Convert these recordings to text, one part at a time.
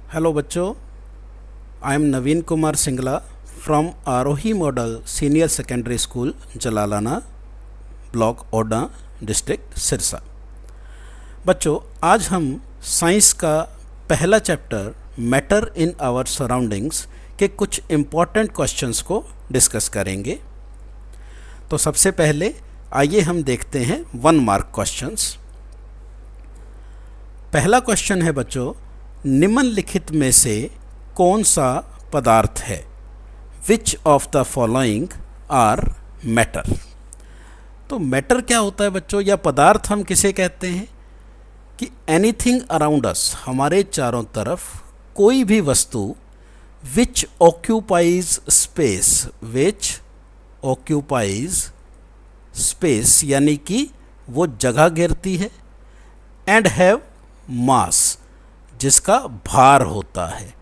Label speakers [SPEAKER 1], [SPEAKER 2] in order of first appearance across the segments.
[SPEAKER 1] Hello बच्चों, I am Naveen Kumar Singla from Aarohi model senior secondary school Jalalana, block Oda, district Sirsa. बच्चों, आज हम साइंस का पहला chapter matter in our surroundings के कुछ इम्पॉर्टेंट क्वेश्चंस को डिस्कस करेंगे। तो सबसे पहले आइए हम देखते हैं 1 मार्क क्वेश्चंस। पहला क्वेश्चन है बच्चों, निम्नलिखित में से कौन सा पदार्थ है? Which of the following are matter. तो मैटर क्या होता है बच्चों, या पदार्थ हम किसे कहते हैं? कि एनीथिंग अराउंड अस, हमारे चारों तरफ कोई भी वस्तु विच ऑक्यूपाइज स्पेस, विच ऑक्यूपाइज स्पेस यानी कि वो जगह घेरती है, एंड हैव मास, जिसका भार होता है,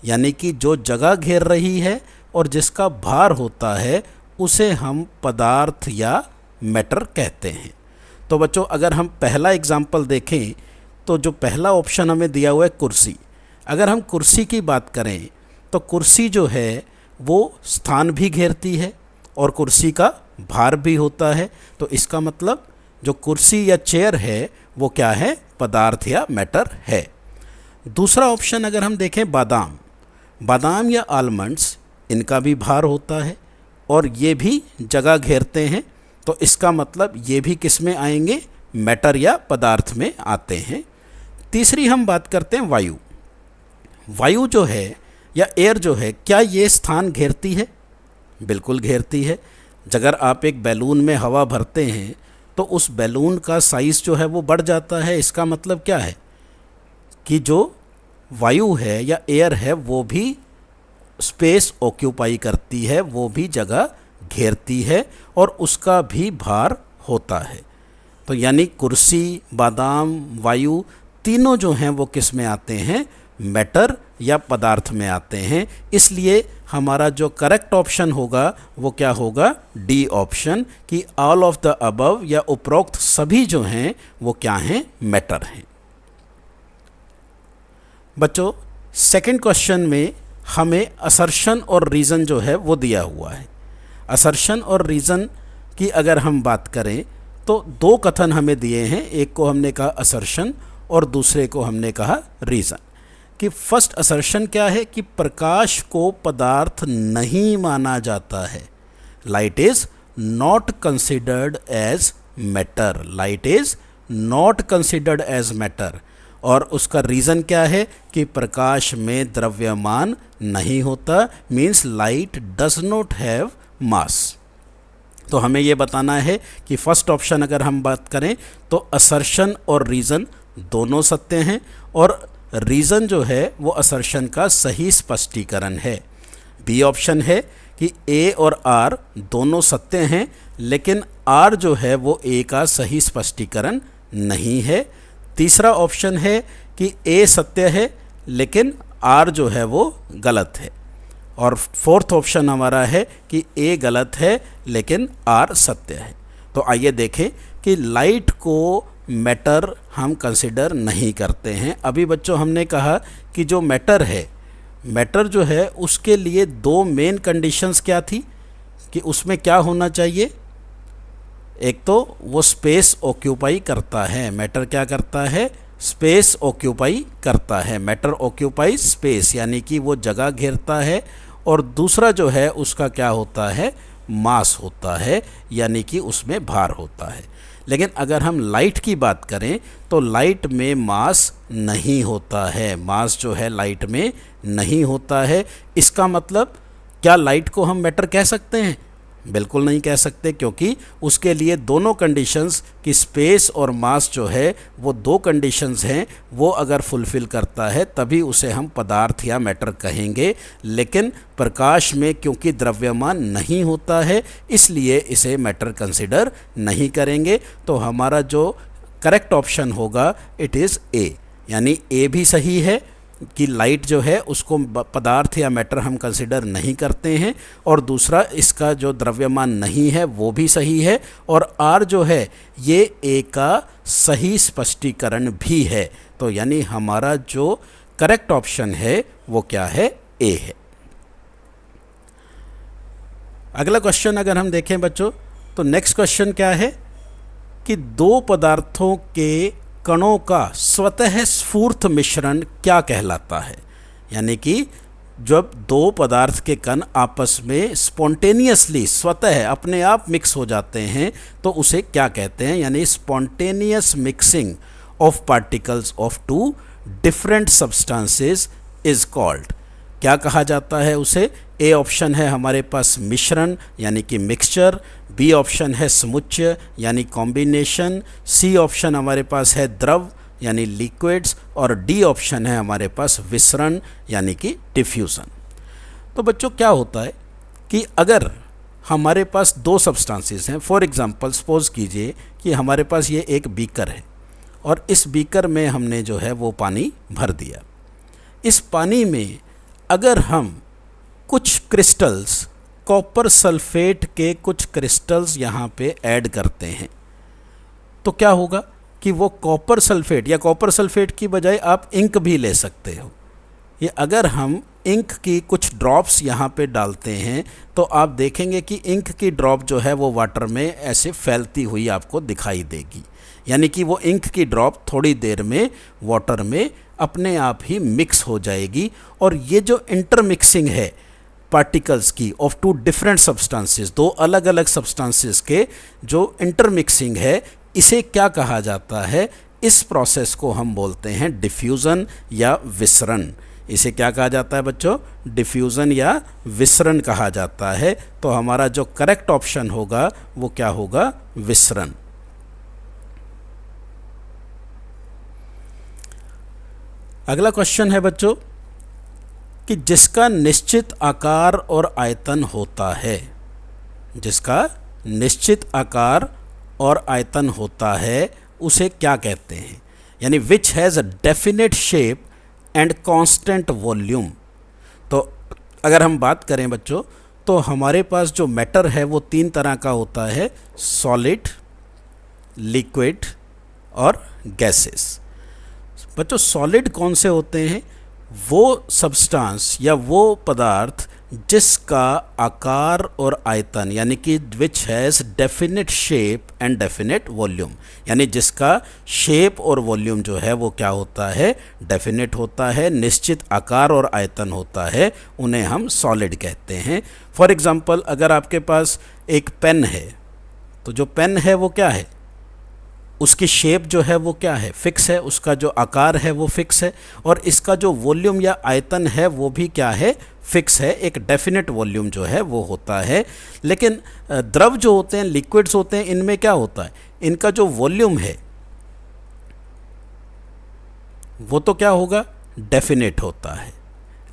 [SPEAKER 1] यानी कि जो जगह घेर रही है और जिसका भार होता है उसे हम पदार्थ या मैटर कहते हैं। तो बच्चों, अगर हम पहला एग्जाम्पल देखें तो जो पहला ऑप्शन हमें दिया हुआ है कुर्सी। अगर हम कुर्सी की बात करें तो कुर्सी जो है वो स्थान भी घेरती है और कुर्सी का भार भी होता है। तो इसका मतलब जो कुर्सी या चेयर है वो क्या है? पदार्थ या मैटर है। दूसरा ऑप्शन अगर हम देखें बादाम, बादाम या आलमंड्स, इनका भी भार होता है और ये भी जगह घेरते हैं। तो इसका मतलब ये भी किस में आएंगे? मैटर या पदार्थ में आते हैं। तीसरी हम बात करते हैं वायु। वायु जो है या एयर जो है, क्या ये स्थान घेरती है? बिल्कुल घेरती है। अगर आप एक बैलून में हवा भरते हैं तो उस बैलून का साइज़ जो है वो बढ़ जाता है। इसका मतलब क्या है कि जो वायु है या एयर है वो भी स्पेस ऑक्यूपाई करती है, वो भी जगह घेरती है और उसका भी भार होता है। तो यानी कुर्सी, बादाम, वायु तीनों जो हैं वो किस में आते हैं? मैटर या पदार्थ में आते हैं। इसलिए हमारा जो करेक्ट ऑप्शन होगा वो क्या होगा? डी ऑप्शन, कि ऑल ऑफ द अबव या उपरोक्त सभी जो हैं वो क्या हैं? मैटर हैं। बच्चों, सेकंड क्वेश्चन में हमें असर्शन और रीज़न जो है वो दिया हुआ है। असर्शन और रीज़न की अगर हम बात करें तो 2 कथन हमें दिए हैं। एक को हमने कहा असर्शन और दूसरे को हमने कहा रीज़न। कि फर्स्ट असर्शन क्या है? कि प्रकाश को पदार्थ नहीं माना जाता है। Light is not considered as matter, light is not considered as matter. और उसका रीज़न क्या है? कि प्रकाश में द्रव्यमान नहीं होता, means light does not have मास। तो हमें ये बताना है कि फर्स्ट ऑप्शन अगर हम बात करें तो असर्शन और रीज़न दोनों सत्य हैं और रीज़न जो है वो असर्शन का सही स्पष्टीकरण है। बी ऑप्शन है कि ए और आर दोनों सत्य हैं, लेकिन आर जो है वो ए का सही स्पष्टीकरण नहीं है। तीसरा ऑप्शन है कि ए सत्य है लेकिन आर जो है वो गलत है। और फोर्थ ऑप्शन हमारा है कि ए गलत है लेकिन आर सत्य है। तो आइए देखें कि लाइट को मैटर हम कंसिडर नहीं करते हैं। अभी बच्चों हमने कहा कि जो मैटर है, मैटर जो है उसके लिए 2 मेन कंडीशंस क्या थी? कि उसमें क्या होना चाहिए? एक तो वो स्पेस ऑक्यूपाई करता है। मैटर क्या करता है? स्पेस ऑक्यूपाई करता है। मैटर ऑक्यूपाई स्पेस, यानी कि वो जगह घेरता है। और दूसरा जो है उसका क्या होता है? मास होता है, यानी कि उसमें भार होता है। लेकिन अगर हम लाइट की बात करें तो लाइट में मास नहीं होता है। मास जो है लाइट में नहीं होता है। इसका मतलब क्या लाइट को हम मैटर कह सकते हैं? बिल्कुल नहीं कह सकते, क्योंकि उसके लिए दोनों कंडीशंस कि स्पेस और मास जो है वो 2 कंडीशंस हैं, वो अगर फुलफ़िल करता है तभी उसे हम पदार्थ या मैटर कहेंगे। लेकिन प्रकाश में क्योंकि द्रव्यमान नहीं होता है इसलिए इसे मैटर कंसिडर नहीं करेंगे। तो हमारा जो करेक्ट ऑप्शन होगा इट इज़ ए, यानी ए भी सही है कि लाइट जो है उसको पदार्थ या मैटर हम कंसिडर नहीं करते हैं। और दूसरा, इसका जो द्रव्यमान नहीं है वो भी सही है। और आर जो है ये ए का सही स्पष्टीकरण भी है। तो यानी हमारा जो करेक्ट ऑप्शन है वो क्या है, ए है। अगला क्वेश्चन अगर हम देखें बच्चों, तो नेक्स्ट क्वेश्चन क्या है कि दो पदार्थों के कणों का स्वतः स्फूर्त मिश्रण क्या कहलाता है। यानी कि जब दो पदार्थ के कण आपस में स्पॉन्टेनियसली स्वतः अपने आप मिक्स हो जाते हैं तो उसे क्या कहते हैं, यानी spontaneous mixing of particles of two different substances is called. क्या कहा जाता है उसे? ए ऑप्शन है हमारे पास मिश्रण यानी कि मिक्सचर, बी ऑप्शन है समुच्चय यानी कॉम्बिनेशन, सी ऑप्शन हमारे पास है द्रव यानी लिक्विड्स, और डी ऑप्शन है हमारे पास विसरण यानी कि डिफ्यूज़न। तो बच्चों क्या होता है कि अगर हमारे पास दो सब्सटेंसेस हैं, फॉर एग्जांपल सपोज कीजिए कि हमारे पास ये एक बीकर है और इस बीकर में हमने जो है वो पानी भर दिया। इस पानी में अगर हम कुछ क्रिस्टल्स, कॉपर सल्फेट के कुछ क्रिस्टल्स यहाँ पे ऐड करते हैं तो क्या होगा कि वो कॉपर सल्फेट या कॉपर सल्फेट की बजाय आप इंक भी ले सकते हो। ये अगर हम इंक की कुछ ड्रॉप्स यहाँ पे डालते हैं तो आप देखेंगे कि इंक की ड्रॉप जो है वो वाटर में ऐसे फैलती हुई आपको दिखाई देगी। यानी कि वो इंक की ड्रॉप थोड़ी देर में वाटर में अपने आप ही मिक्स हो जाएगी। और ये जो इंटरमिक्सिंग है पार्टिकल्स की ऑफ टू डिफरेंट सब्सटेंसेस, दो अलग अलग सब्सटेंसेस के जो इंटरमिक्सिंग है, इसे क्या कहा जाता है? इस प्रोसेस को हम बोलते हैं डिफ्यूज़न या विसरण। इसे क्या कहा जाता है बच्चों? डिफ्यूज़न या विसरण कहा जाता है। तो हमारा जो करेक्ट ऑप्शन होगा वो क्या होगा? विसरण। अगला क्वेश्चन है बच्चों कि जिसका निश्चित आकार और आयतन होता है, जिसका निश्चित आकार और आयतन होता है उसे क्या कहते हैं? यानी which has a definite shape and constant volume. तो अगर हम बात करें बच्चों तो हमारे पास जो मैटर है वो तीन तरह का होता है, सॉलिड, लिक्विड और गैसेस। बच्चों सॉलिड कौन से होते हैं? वो सब्सटेंस या वो पदार्थ जिसका आकार और आयतन यानी कि which has definite shape and definite volume, यानी जिसका शेप और वॉल्यूम जो है वो क्या होता है? डेफिनेट होता है, निश्चित आकार और आयतन होता है, उन्हें हम सॉलिड कहते हैं। फॉर एग्जांपल अगर आपके पास एक पेन है तो जो पेन है वो क्या है? उसकी शेप जो है वो क्या है? फिक्स है। उसका जो आकार है वो फिक्स है और इसका जो वॉल्यूम या आयतन है वो भी क्या है? फिक्स है। एक डेफिनेट वॉल्यूम जो है वो होता है। लेकिन द्रव जो होते हैं, लिक्विड्स होते हैं, इनमें क्या होता है? इनका जो वॉल्यूम है वो तो क्या होगा? डेफिनेट होता है,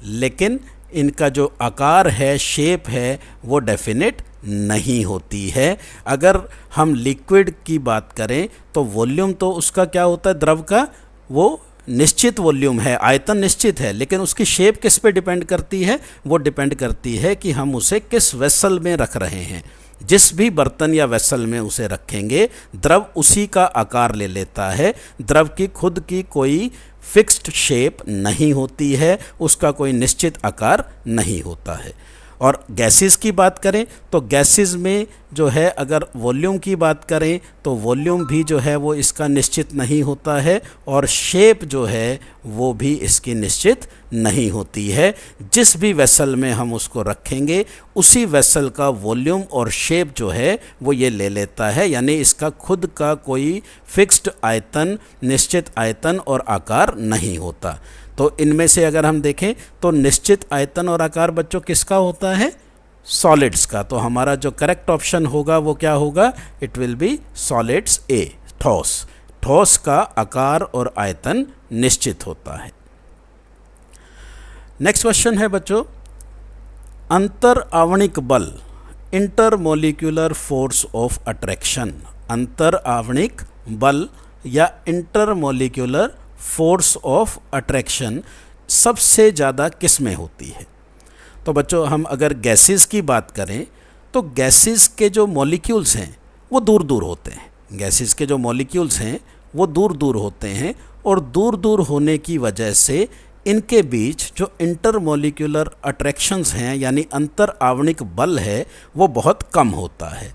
[SPEAKER 1] लेकिन इनका जो आकार है, शेप है, वो डेफिनेट नहीं होती है। अगर हम लिक्विड की बात करें तो वॉल्यूम तो उसका क्या होता है? द्रव का वो निश्चित वॉल्यूम है, आयतन निश्चित है, लेकिन उसकी शेप किस पे डिपेंड करती है? वो डिपेंड करती है कि हम उसे किस वेसल में रख रहे हैं। जिस भी बर्तन या वेसल में उसे रखेंगे द्रव उसी का आकार ले लेता है। द्रव की खुद की कोई फिक्स्ड शेप नहीं होती है, उसका कोई निश्चित आकार नहीं होता है। और गैसेस की बात करें तो गैसेस में जो है अगर वॉल्यूम की बात करें तो वॉल्यूम भी जो है वो इसका निश्चित नहीं होता है और शेप जो है वो भी इसकी निश्चित नहीं होती है। जिस भी वेसल में हम उसको रखेंगे उसी वेसल का वॉल्यूम और शेप जो है वो ये ले लेता है, यानी इसका खुद का कोई फिक्स्ड आयतन, निश्चित आयतन और आकार नहीं होता। तो इनमें से अगर हम देखें तो निश्चित आयतन और आकार बच्चों किसका होता है? सॉलिड्स का। तो हमारा जो करेक्ट ऑप्शन होगा वो क्या होगा? इट विल बी सॉलिड्स ए, ठोस। ठोस का आकार और आयतन निश्चित होता है। नेक्स्ट क्वेश्चन है बच्चों, अंतर आवणिक बल, इंटरमोलिक्यूलर फोर्स ऑफ अट्रैक्शन। अंतर आवणिक बल या इंटरमोलिक्यूलर फोर्स ऑफ अट्रैक्शन सबसे ज़्यादा किस में होती है? तो बच्चों हम अगर गैसेस की बात करें तो गैसेस के जो मॉलिक्यूल्स हैं वो दूर दूर होते हैं। गैसेस के जो मॉलिक्यूल्स हैं वो दूर दूर होते हैं और दूर दूर होने की वजह से इनके बीच जो इंटरमोलिक्यूलर अट्रैक्शंस हैं यानी अंतर आवरणिक बल है वो बहुत कम होता है।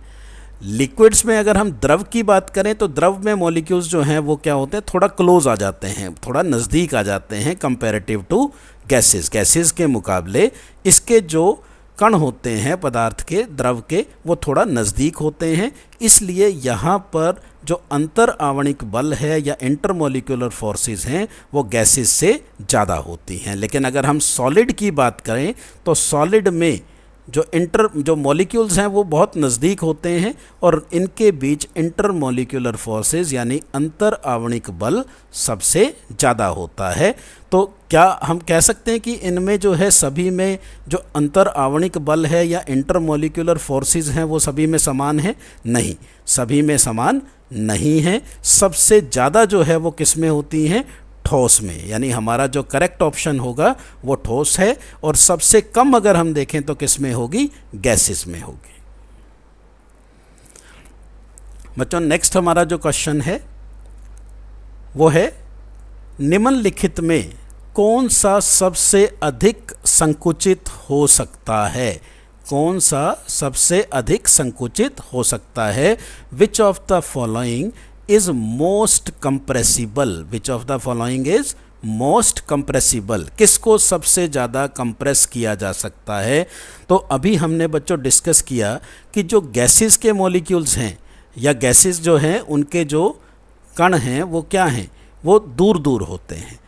[SPEAKER 1] लिक्विड्स में अगर हम द्रव की बात करें तो द्रव में मॉलिक्यूल्स जो हैं वो क्या होते हैं, थोड़ा क्लोज आ जाते हैं, थोड़ा नज़दीक आ जाते हैं कंपैरेटिव टू गैसेस। गैसेस के मुकाबले इसके जो कण होते हैं पदार्थ के, द्रव के, वो थोड़ा नज़दीक होते हैं। इसलिए यहाँ पर जो अंतर आवरणिक बल है या इंटरमोलिक्यूलर फोर्सेस हैं वो गैसेस से ज़्यादा होती हैं। लेकिन अगर हम सॉलिड की बात करें तो सॉलिड में जो मॉलिक्यूल्स हैं वो बहुत नज़दीक होते हैं और इनके बीच इंटरमोलिक्यूलर फोर्सेस यानी अंतर आवरणिक बल सबसे ज़्यादा होता है। तो क्या हम कह सकते हैं कि इनमें जो है सभी में जो अंतर आवरणिक बल है या इंटरमोलिक्यूलर फोर्सेस हैं वो सभी में समान है? नहीं, सभी में समान नहीं है। सबसे ज़्यादा जो है वो किस में होती हैं? ठोस में। यानी हमारा जो करेक्ट ऑप्शन होगा वो ठोस है। और सबसे कम अगर हम देखें तो किस में होगी? गैसेस में होगी। बच्चों नेक्स्ट हमारा जो क्वेश्चन है वो है निम्नलिखित में कौन सा सबसे अधिक संकुचित हो सकता है? कौन सा सबसे अधिक संकुचित हो सकता है? Which of the following is most compressible? Which of the following is most compressible? किसको सबसे ज़्यादा कंप्रेस किया जा सकता है? तो अभी हमने बच्चों डिस्कस किया कि जो गैसेस के मॉलिक्यूल्स हैं या गैसेस जो हैं उनके जो कण हैं वो क्या हैं? वो दूर दूर होते हैं।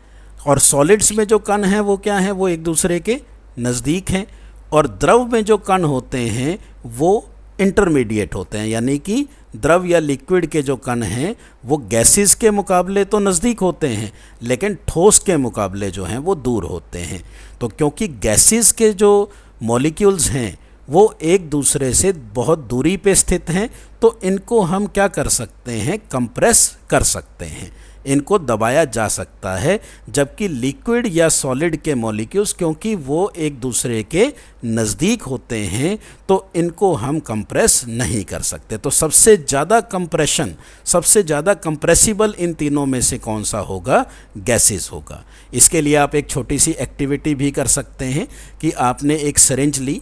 [SPEAKER 1] और सॉलिड्स में जो कण हैं वो क्या हैं? वो एक दूसरे के नज़दीक हैं। और द्रव में जो कण होते हैं वो इंटरमीडिएट होते हैं, यानी कि द्रव या लिक्विड के जो कण हैं वो गैसेस के मुकाबले तो नज़दीक होते हैं लेकिन ठोस के मुकाबले जो हैं वो दूर होते हैं। तो क्योंकि गैसेस के जो मॉलिक्यूल्स हैं वो एक दूसरे से बहुत दूरी पे स्थित हैं तो इनको हम क्या कर सकते हैं? कंप्रेस कर सकते हैं, इनको दबाया जा सकता है। जबकि लिक्विड या सॉलिड के मॉलिक्यूल्स क्योंकि वो एक दूसरे के नज़दीक होते हैं तो इनको हम कंप्रेस नहीं कर सकते। तो सबसे ज़्यादा कंप्रेशन, सबसे ज़्यादा कंप्रेसिबल इन तीनों में से कौन सा होगा? गैसेस होगा। इसके लिए आप एक छोटी सी एक्टिविटी भी कर सकते हैं कि आपने एक सिरिंज ली,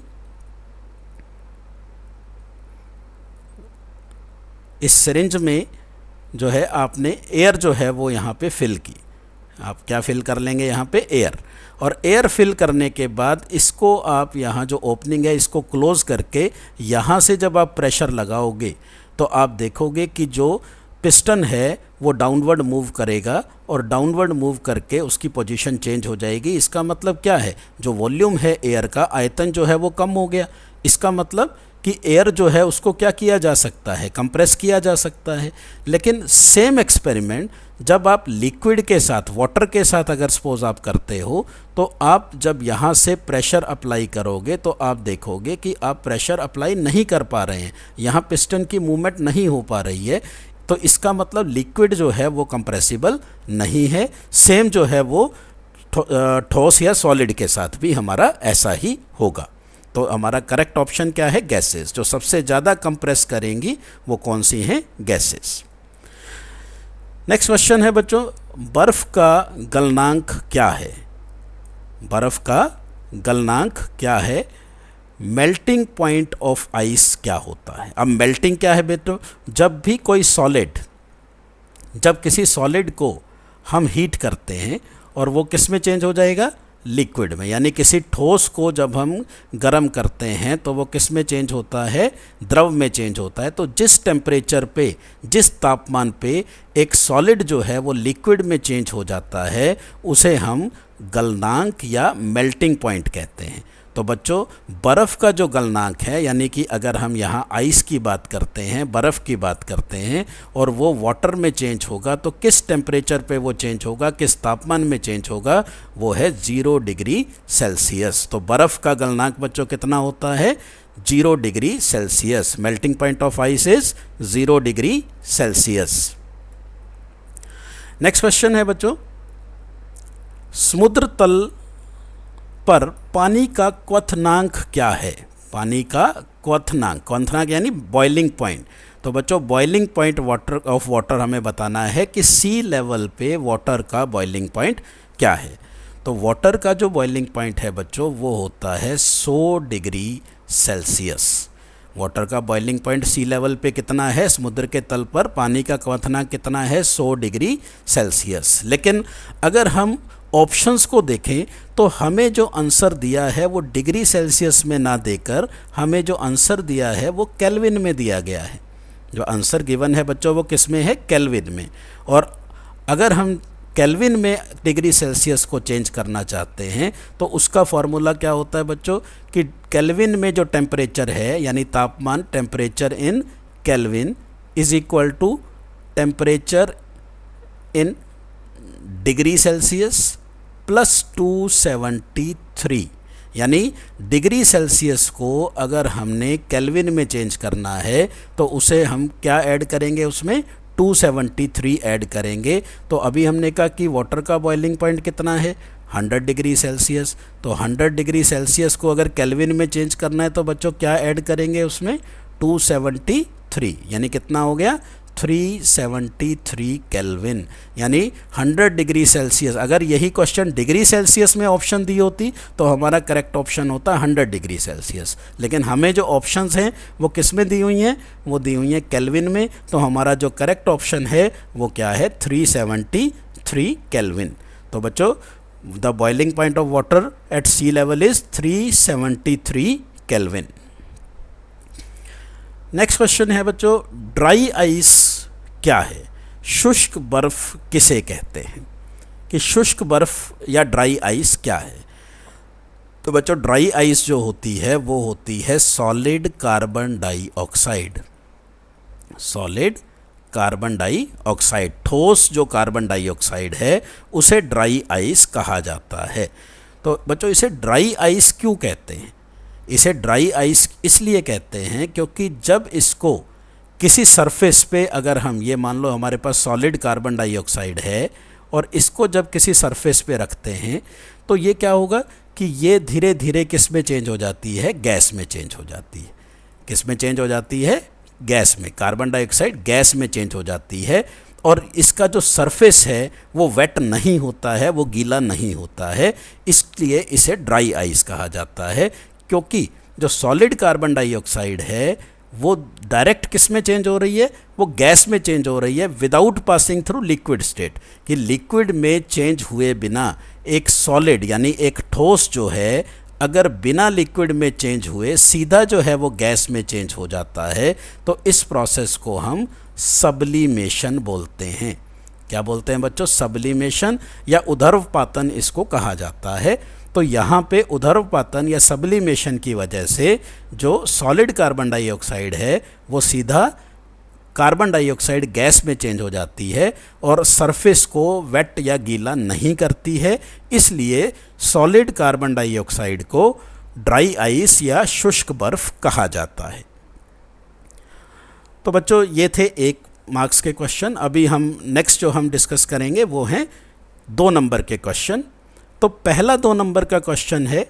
[SPEAKER 1] इस सिरिंज में जो है आपने एयर जो है वो यहाँ पे फिल की। आप क्या फिल कर लेंगे? यहाँ पे एयर। और एयर फिल करने के बाद इसको आप यहाँ जो ओपनिंग है इसको क्लोज़ करके यहाँ से जब आप प्रेशर लगाओगे तो आप देखोगे कि जो पिस्टन है वो डाउनवर्ड मूव करेगा और डाउनवर्ड मूव करके उसकी पोजीशन चेंज हो जाएगी। इसका मतलब क्या है? जो वॉल्यूम है एयर का, आयतन जो है वो कम हो गया। इसका मतलब कि एयर जो है उसको क्या किया जा सकता है? कंप्रेस किया जा सकता है। लेकिन सेम एक्सपेरिमेंट जब आप लिक्विड के साथ, वाटर के साथ अगर सपोज आप करते हो तो आप जब यहाँ से प्रेशर अप्लाई करोगे तो आप देखोगे कि आप प्रेशर अप्लाई नहीं कर पा रहे हैं, यहाँ पिस्टन की मूवमेंट नहीं हो पा रही है। तो इसका मतलब लिक्विड जो है वो कंप्रेसिबल नहीं है। सेम जो है वो ठोस या सॉलिड के साथ भी हमारा ऐसा ही होगा। तो हमारा करेक्ट ऑप्शन क्या है? गैसेस। जो सबसे ज़्यादा कंप्रेस करेंगी वो कौन सी हैं? गैसेस। नेक्स्ट क्वेश्चन है बच्चों, बर्फ़ का गलनांक क्या है? बर्फ़ का गलनांक क्या है? मेल्टिंग पॉइंट ऑफ आइस क्या होता है? अब मेल्टिंग क्या है बेटो? जब भी कोई सॉलिड, जब किसी सॉलिड को हम हीट करते हैं और वो किस में चेंज हो जाएगा? लिक्विड में। यानी किसी ठोस को जब हम गर्म करते हैं तो वो किस में चेंज होता है? द्रव में चेंज होता है। तो जिस टेम्परेचर पे, जिस तापमान पे एक सॉलिड जो है वो लिक्विड में चेंज हो जाता है उसे हम गलनांक या मेल्टिंग पॉइंट कहते हैं। तो बच्चों बर्फ़ का जो गलनांक है, यानी कि अगर हम यहाँ आइस की बात करते हैं, बर्फ़ की बात करते हैं और वो वाटर में चेंज होगा तो किस टेम्परेचर पे वो चेंज होगा, किस तापमान में चेंज होगा? वो है 0 डिग्री सेल्सियस। तो बर्फ़ का गलनांक बच्चों कितना होता है? 0 degree Celsius. Melting point of ice is 0 degree Celsius. Next question है बच्चों, समुद्र तल पर पानी का क्वथनांक क्या है? पानी का क्वथनांक, क्वथनांक यानी बॉइलिंग पॉइंट। तो बच्चों बॉइलिंग पॉइंट वाटर हमें बताना है कि सी लेवल पे वाटर का बॉइलिंग पॉइंट क्या है। तो वाटर का जो बॉइलिंग पॉइंट है बच्चों वो होता है 100 डिग्री सेल्सियस। वाटर का बॉइलिंग पॉइंट सी लेवल पे कितना है, समुद्र के तल पर पानी का क्वथनांक कितना है, 100 डिग्री सेल्सियस। लेकिन अगर हम ऑप्शंस को देखें तो हमें जो आंसर दिया है वो डिग्री सेल्सियस में ना देकर हमें जो आंसर दिया है वो केल्विन में दिया गया है। जो आंसर गिवन है बच्चों वो किस में है, केल्विन में। और अगर हम केल्विन में डिग्री सेल्सियस को चेंज करना चाहते हैं तो उसका फॉर्मूला क्या होता है बच्चों कि केल्विन में जो टेम्परेचर है यानी तापमान, temperature in kelvin is equal to temperature in degree Celsius plus 273। यानी डिग्री सेल्सियस को अगर हमने केल्विन में चेंज करना है तो उसे हम क्या ऐड करेंगे, उसमें 273 ऐड करेंगे। तो अभी हमने कहा कि वाटर का बॉइलिंग पॉइंट कितना है, 100 डिग्री सेल्सियस। तो 100 डिग्री सेल्सियस को अगर केल्विन में चेंज करना है तो बच्चों क्या ऐड करेंगे उसमें, 273, यानी कितना हो गया 373 केल्विन, यानी 100 डिग्री सेल्सियस। अगर यही क्वेश्चन डिग्री सेल्सियस में ऑप्शन दी होती तो हमारा करेक्ट ऑप्शन होता 100 डिग्री सेल्सियस। लेकिन हमें जो ऑप्शंस हैं वो किस में दी हुई हैं, वो दी हुई हैं केल्विन में। तो हमारा जो करेक्ट ऑप्शन है वो क्या है, 373 केल्विन। तो बच्चों the boiling point of water at sea level is 373 kelvin. Next question है बच्चों, ड्राई आइस क्या है, शुष्क बर्फ किसे कहते हैं, कि शुष्क बर्फ या ड्राई आइस क्या है। तो बच्चों ड्राई आइस जो होती है वो होती है solid carbon dioxide. Solid carbon dioxide, ठोस जो कार्बन डाइऑक्साइड है उसे ड्राई आइस कहा जाता है। तो बच्चों इसे ड्राई आइस क्यों कहते हैं, इसे ड्राई आइस इसलिए कहते हैं क्योंकि जब इसको किसी सरफेस पे, अगर हम ये मान लो हमारे पास सॉलिड कार्बन डाइऑक्साइड है और इसको जब किसी सरफेस पे रखते हैं तो ये क्या होगा कि ये धीरे धीरे किस में चेंज हो जाती है, गैस में चेंज हो जाती है। किस में चेंज हो जाती है, गैस में। कार्बन डाइऑक्साइड गैस में चेंज हो जाती है और इसका जो सरफेस है वो वेट नहीं होता है, वो गीला नहीं होता है, इसलिए इसे ड्राई आइस कहा जाता है। क्योंकि जो सॉलिड कार्बन डाइऑक्साइड है वो डायरेक्ट किस में चेंज हो रही है, वो गैस में चेंज हो रही है without passing through liquid state, कि लिक्विड में चेंज हुए बिना एक सॉलिड यानी एक ठोस जो है अगर बिना लिक्विड में चेंज हुए सीधा जो है वो गैस में चेंज हो जाता है, तो इस प्रोसेस को हम सब्लिमेशन बोलते हैं। क्या बोलते हैं बच्चों, सब्लिमेशन या उधर्वपातन इसको कहा जाता है। तो यहाँ पे उधर्वपातन या सब्लिमेशन की वजह से जो सॉलिड कार्बन डाइऑक्साइड है वो सीधा कार्बन डाइऑक्साइड गैस में चेंज हो जाती है और सरफेस को वेट या गीला नहीं करती है, इसलिए सॉलिड कार्बन डाइऑक्साइड को ड्राई आइस या शुष्क बर्फ कहा जाता है। तो बच्चों ये थे 1 मार्क्स के क्वेश्चन। अभी हम नेक्स्ट जो हम डिस्कस करेंगे वो हैं 2 नंबर के क्वेश्चन। तो पहला 2 नंबर का क्वेश्चन है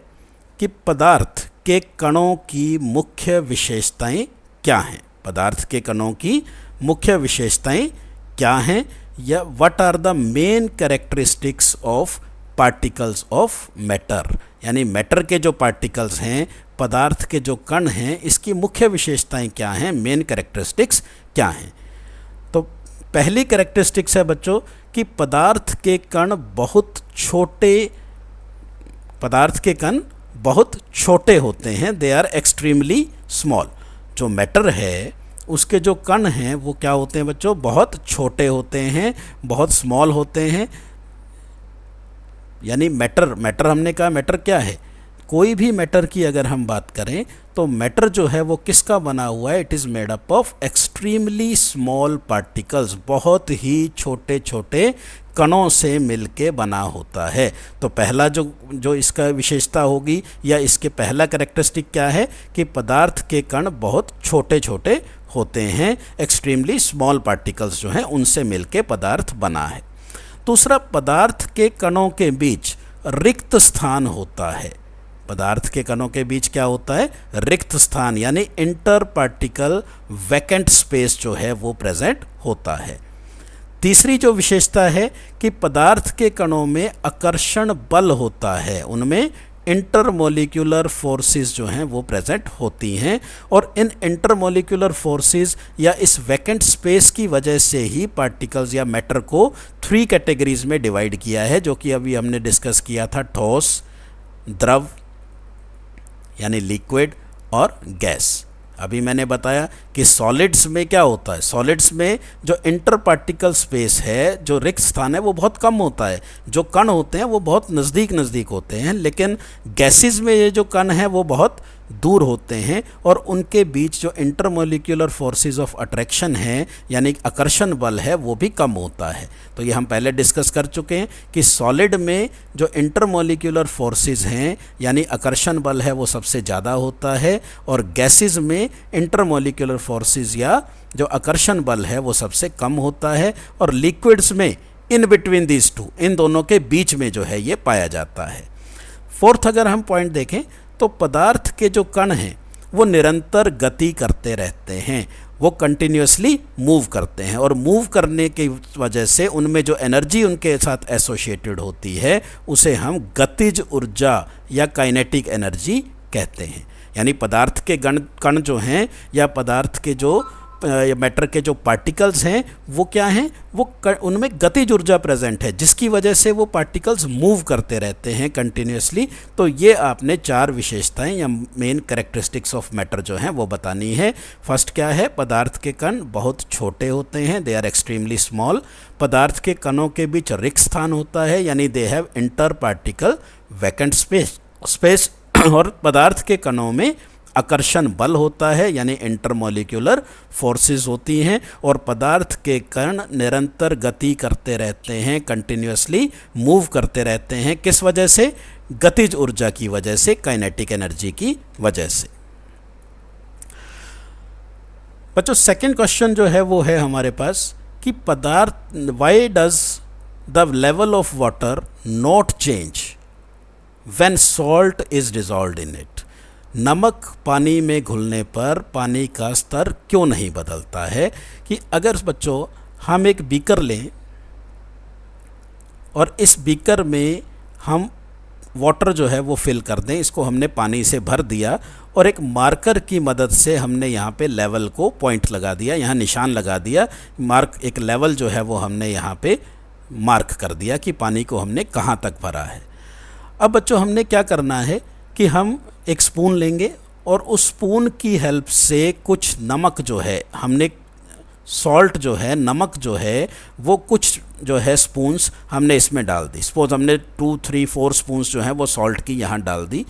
[SPEAKER 1] कि पदार्थ के कणों की मुख्य विशेषताएं क्या हैं। पदार्थ के कणों की मुख्य विशेषताएं क्या हैं, या what are the main characteristics of particles of matter, यानी मैटर के जो पार्टिकल्स हैं, पदार्थ के जो कण हैं, इसकी मुख्य विशेषताएं क्या हैं, मेन कैरेक्टरिस्टिक्स क्या हैं। तो पहली कैरेक्टरिस्टिक्स है बच्चों कि पदार्थ के कण बहुत छोटे होते हैं, दे आर एक्सट्रीमली स्मॉल। जो मैटर है उसके जो कण हैं वो क्या होते हैं बच्चों, बहुत छोटे होते हैं, बहुत स्मॉल होते हैं। यानी मैटर हमने कहा मैटर क्या है, कोई भी मैटर की अगर हम बात करें तो मैटर जो है वो किसका बना हुआ है, it is made up of extremely small particles, बहुत ही छोटे छोटे कणों से मिलके बना होता है। तो पहला जो इसका विशेषता होगी या इसके पहला कैरेक्टरिस्टिक क्या है कि पदार्थ के कण बहुत छोटे छोटे होते हैं, एक्सट्रीमली स्मॉल पार्टिकल्स जो हैं उनसे मिलके पदार्थ बना है। दूसरा, पदार्थ के कणों के बीच रिक्त स्थान होता है। पदार्थ के कणों के बीच क्या होता है, रिक्त स्थान, यानी इंटर पार्टिकल वैकेंट स्पेस जो है वो प्रेजेंट होता है। तीसरी जो विशेषता है कि पदार्थ के कणों में आकर्षण बल होता है, उनमें इंटरमोलिक्यूलर फोर्सेस जो हैं वो प्रेजेंट होती हैं, और इन इंटरमोलिक्यूलर फोर्सेस या इस वैकेंट स्पेस की वजह से ही पार्टिकल्स या मैटर को 3 कैटेगरीज में डिवाइड किया है, जो कि अभी हमने डिस्कस किया था, ठोस, द्रव यानी लिक्विड और गैस। अभी मैंने बताया कि सॉलिड्स में क्या होता है, सॉलिड्स में जो इंटर पार्टिकल स्पेस है, जो रिक्त स्थान है वो बहुत कम होता है, जो कण होते हैं वो बहुत नज़दीक नज़दीक होते हैं, लेकिन गैसेस में ये जो कण हैं वो बहुत दूर होते हैं, और उनके बीच जो इंटरमोलिक्यूलर फोर्सेस ऑफ अट्रैक्शन है यानी आकर्षण बल है वो भी कम होता है। तो ये हम पहले डिस्कस कर चुके हैं कि सॉलिड में जो इंटरमोलिक्यूलर फोर्सेस हैं यानी आकर्षण बल है वो सबसे ज़्यादा होता है, और गैसेस में इंटरमोलिक्यूलर फोर्सेस या जो आकर्षण बल है वो सबसे कम होता है, और लिक्विड्स में इन बिटवीन दीज टू, इन दोनों के बीच में जो है ये पाया जाता है। फोर्थ अगर हम पॉइंट देखें तो पदार्थ के जो कण हैं वो निरंतर गति करते रहते हैं, वो कंटिन्यूसली मूव करते हैं, और मूव करने की वजह से उनमें जो एनर्जी उनके साथ एसोसिएटेड होती है उसे हम गतिज ऊर्जा या काइनेटिक एनर्जी कहते हैं। यानी पदार्थ के कण जो हैं या पदार्थ के जो मैटर के जो पार्टिकल्स हैं वो क्या हैं, वो उनमें गतिज ऊर्जा प्रेजेंट है, जिसकी वजह से वो पार्टिकल्स मूव करते रहते हैं कंटिन्यूसली। तो ये आपने 4 विशेषताएं या मेन कैरेक्टरिस्टिक्स ऑफ मैटर जो हैं वो बतानी है। फर्स्ट क्या है, पदार्थ के कण बहुत छोटे होते हैं, दे आर एक्सट्रीमली स्मॉल। पदार्थ के कणों के बीच रिक्त स्थान होता है यानी दे have inter particle vacant space, और पदार्थ के कणों में आकर्षण बल होता है यानी इंटरमोलिक्यूलर फोर्सेस होती हैं, और पदार्थ के कण निरंतर गति करते रहते हैं, कंटिन्यूसली मूव करते रहते हैं। किस वजह से? गतिज ऊर्जा की वजह से, काइनेटिक एनर्जी की वजह से। बच्चों सेकंड क्वेश्चन जो है वो है हमारे पास कि पदार्थ, why does the level of water not change when salt is dissolved in it. नमक पानी में घुलने पर पानी का स्तर क्यों नहीं बदलता है? कि अगर बच्चों हम एक बीकर लें और इस बीकर में हम वाटर जो है वो फिल कर दें, इसको हमने पानी से भर दिया और एक मार्कर की मदद से हमने यहाँ पे लेवल को पॉइंट लगा दिया, यहाँ निशान लगा दिया, मार्क एक लेवल जो है वो हमने यहाँ पे मार्क कर दिया कि पानी को हमने कहाँ तक भरा है। अब बच्चों हमने क्या करना है कि हम एक स्पून लेंगे और उस स्पून की हेल्प से कुछ नमक जो है, हमने सॉल्ट जो है, नमक जो है वो कुछ जो है स्पून्स हमने इसमें डाल दी। सपोज हमने 2, 3, 4 स्पून्स जो हैं वो सॉल्ट की यहाँ डाल दी।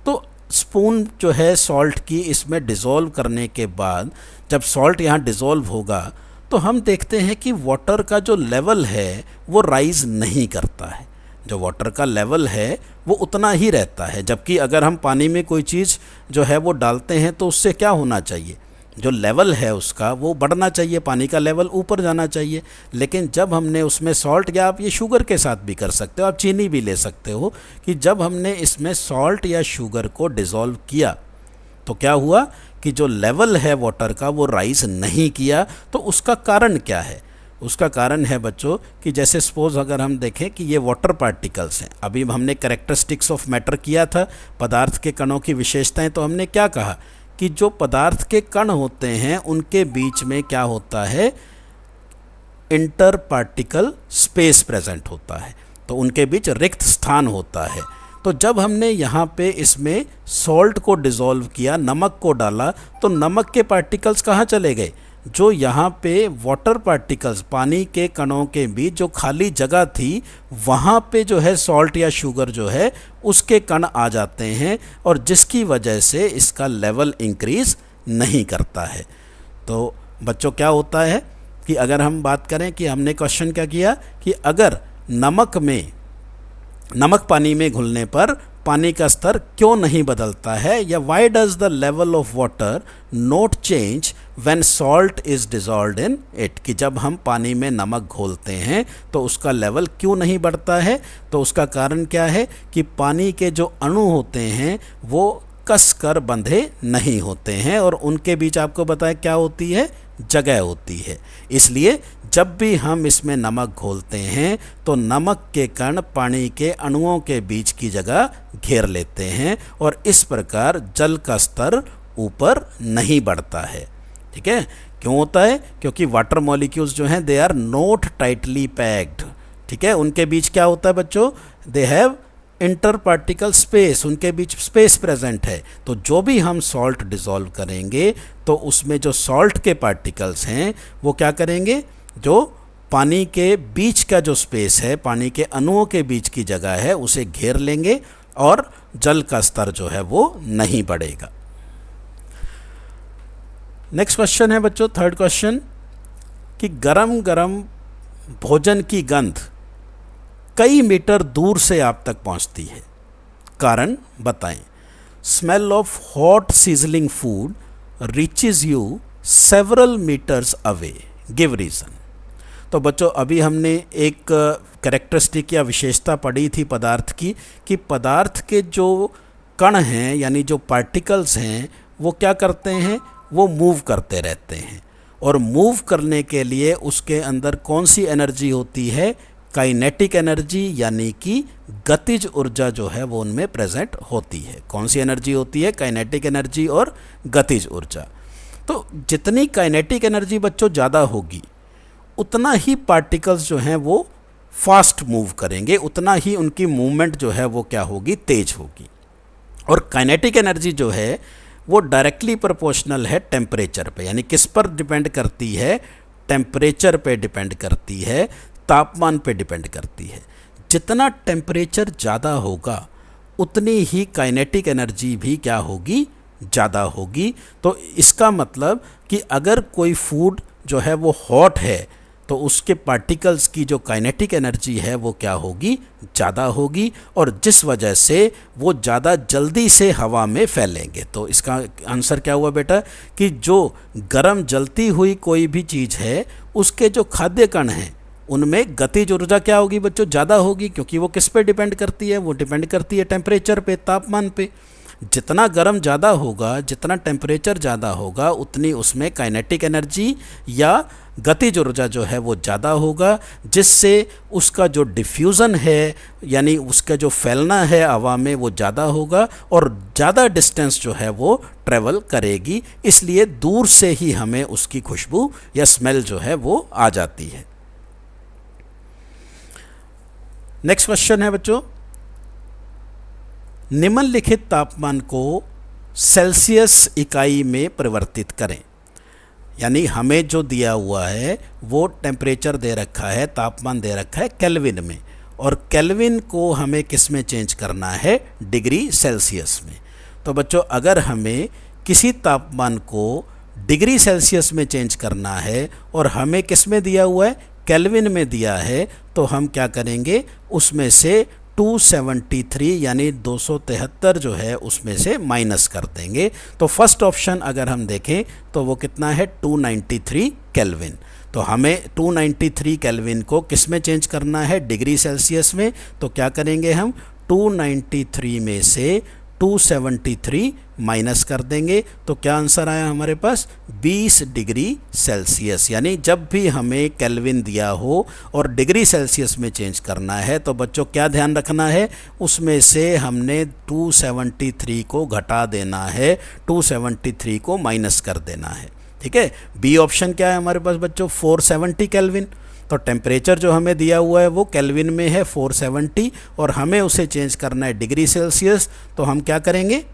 [SPEAKER 1] तो स्पून जो है सॉल्ट की इसमें डिज़ोल्व करने के बाद जब सॉल्ट यहाँ डिज़ोल्व होगा तो हम देखते हैं कि वाटर का जो लेवल है वो राइज़ नहीं करता है। जो वाटर का लेवल है वो उतना ही रहता है, जबकि अगर हम पानी में कोई चीज़ जो है वो डालते हैं तो उससे क्या होना चाहिए, जो लेवल है उसका वो बढ़ना चाहिए, पानी का लेवल ऊपर जाना चाहिए। लेकिन जब हमने उसमें सॉल्ट, या आप ये शुगर के साथ भी कर सकते हो, आप चीनी भी ले सकते हो, कि जब हमने इसमें सॉल्ट या शुगर को डिज़ोल्व किया तो क्या हुआ कि जो लेवल है वाटर का वो राइज़ नहीं किया। तो उसका कारण क्या है? उसका कारण है बच्चों कि जैसे सपोज अगर हम देखें कि ये वाटर पार्टिकल्स हैं, अभी हमने कैरेक्टरिस्टिक्स ऑफ मैटर किया था, पदार्थ के कणों की विशेषताएं, तो हमने क्या कहा कि जो पदार्थ के कण होते हैं उनके बीच में क्या होता है, इंटर पार्टिकल स्पेस प्रेजेंट होता है, तो उनके बीच रिक्त स्थान होता है। तो जब हमने यहाँ पे इसमें सॉल्ट को डिज़ोल्व किया, नमक को डाला, तो नमक के पार्टिकल्स कहाँ चले गए? जो यहाँ पे वाटर पार्टिकल्स, पानी के कणों के बीच जो खाली जगह थी वहाँ पे जो है सॉल्ट या शुगर जो है उसके कण आ जाते हैं, और जिसकी वजह से इसका लेवल इंक्रीज़ नहीं करता है। तो बच्चों क्या होता है कि अगर हम बात करें कि हमने क्वेश्चन क्या किया कि अगर नमक पानी में घुलने पर पानी का स्तर क्यों नहीं बदलता है, या why does the level of water not change when salt is dissolved in it, कि जब हम पानी में नमक घोलते हैं तो उसका लेवल क्यों नहीं बढ़ता है। तो उसका कारण क्या है कि पानी के जो अणु होते हैं वो कस कर बंधे नहीं होते हैं, और उनके बीच आपको बताया क्या होती है, जगह होती है। इसलिए जब भी हम इसमें नमक घोलते हैं तो नमक के कण पानी के अणुओं के बीच की जगह घेर लेते हैं और इस प्रकार जल का स्तर ऊपर नहीं बढ़ता है। ठीक है, क्यों होता है? क्योंकि वाटर मॉलिक्यूल्स जो हैं they are not tightly packed. ठीक है, उनके बीच क्या होता है बच्चों? They have interparticle space, उनके बीच स्पेस प्रेजेंट है। तो जो भी हम सॉल्ट डिसॉल्व करेंगे तो उसमें जो सॉल्ट के पार्टिकल्स हैं वो क्या करेंगे? जो पानी के बीच का जो स्पेस है, पानी के अणुओं के बीच की जगह है, उसे घेर लेंगे और जल का स्तर जो है वो नहीं बढ़ेगा। नेक्स्ट क्वेश्चन है बच्चों, थर्ड क्वेश्चन, कि गरम गरम भोजन की गंध कई मीटर दूर से आप तक पहुंचती है, कारण बताएं। Smell of hot sizzling food reaches you several metres away, give reason. तो बच्चों अभी हमने एक कैरेक्टरिस्टिक या विशेषता पढ़ी थी पदार्थ की, कि पदार्थ के जो कण हैं यानी जो पार्टिकल्स हैं वो क्या करते हैं? वो मूव करते रहते हैं, और मूव करने के लिए उसके अंदर कौन सी एनर्जी होती है? काइनेटिक एनर्जी, यानी कि गतिज ऊर्जा जो है वो उनमें प्रेजेंट होती है। कौन सी एनर्जी होती है? काइनेटिक एनर्जी और गतिज ऊर्जा। तो जितनी काइनेटिक एनर्जी बच्चों ज़्यादा होगी उतना ही पार्टिकल्स जो हैं वो फास्ट मूव करेंगे, उतना ही उनकी मूवमेंट जो है वो क्या होगी? तेज होगी। और काइनेटिक एनर्जी जो है वो डायरेक्टली प्रोपोर्शनल है टेम्परेचर पे, यानी किस पर डिपेंड करती है? टेम्परेचर पे डिपेंड करती है, तापमान पे डिपेंड करती है। जितना टेम्परेचर ज़्यादा होगा उतनी ही काइनेटिक एनर्जी भी क्या होगी? ज़्यादा होगी। तो इसका मतलब कि अगर कोई फूड जो है वो हॉट है तो उसके पार्टिकल्स की जो काइनेटिक एनर्जी है वो क्या होगी? ज़्यादा होगी, और जिस वजह से वो ज़्यादा जल्दी से हवा में फैलेंगे। तो इसका आंसर क्या हुआ बेटा? कि जो गर्म जलती हुई कोई भी चीज़ है उसके जो खाद्य कण हैं उनमें गतिज ऊर्जा क्या होगी बच्चों? ज़्यादा होगी, क्योंकि वो किस पे डिपेंड करती है? वो डिपेंड करती है टेम्परेचर पे, तापमान पे। जितना गर्म ज़्यादा होगा, जितना टेम्परेचर ज़्यादा होगा, उतनी उसमें काइनेटिक एनर्जी या गतिज ऊर्जा जो है वो ज़्यादा होगा, जिससे उसका जो डिफ्यूज़न है यानी उसका जो फैलना है हवा में वो ज़्यादा होगा और ज़्यादा डिस्टेंस जो है वो ट्रैवल करेगी। इसलिए दूर से ही हमें उसकी खुशबू या स्मेल जो है वो आ जाती है। नेक्स्ट क्वेश्चन है बच्चों, निम्नलिखित तापमान को सेल्सियस इकाई में परिवर्तित करें। यानी हमें जो दिया हुआ है वो टेम्परेचर दे रखा है, तापमान दे रखा है केल्विन में, और केल्विन को हमें किस में चेंज करना है? डिग्री सेल्सियस में। तो बच्चों अगर हमें किसी तापमान को डिग्री सेल्सियस में चेंज करना है और हमें किस में दिया हुआ है? केल्विन में दिया है, तो हम क्या करेंगे? उसमें से 273 यानी 273 जो है उसमें से माइनस कर देंगे। तो फर्स्ट ऑप्शन अगर हम देखें तो वो कितना है? 293 केल्विन। तो हमें 293 केल्विन को किस में चेंज करना है? डिग्री सेल्सियस में। तो क्या करेंगे हम? 293 में से 273 माइनस कर देंगे। तो क्या आंसर आया हमारे पास? 20 डिग्री सेल्सियस। यानी जब भी हमें केल्विन दिया हो और डिग्री सेल्सियस में चेंज करना है तो बच्चों क्या ध्यान रखना है? उसमें से हमने 273 को घटा देना है, 273 को माइनस कर देना है। ठीक है, बी ऑप्शन क्या है हमारे पास बच्चों? 470 केल्विन। तो टेम्परेचर जो हमें दिया हुआ है वो केल्विन में है 470, और हमें उसे चेंज करना है डिग्री सेल्सियस। तो हम क्या करेंगे?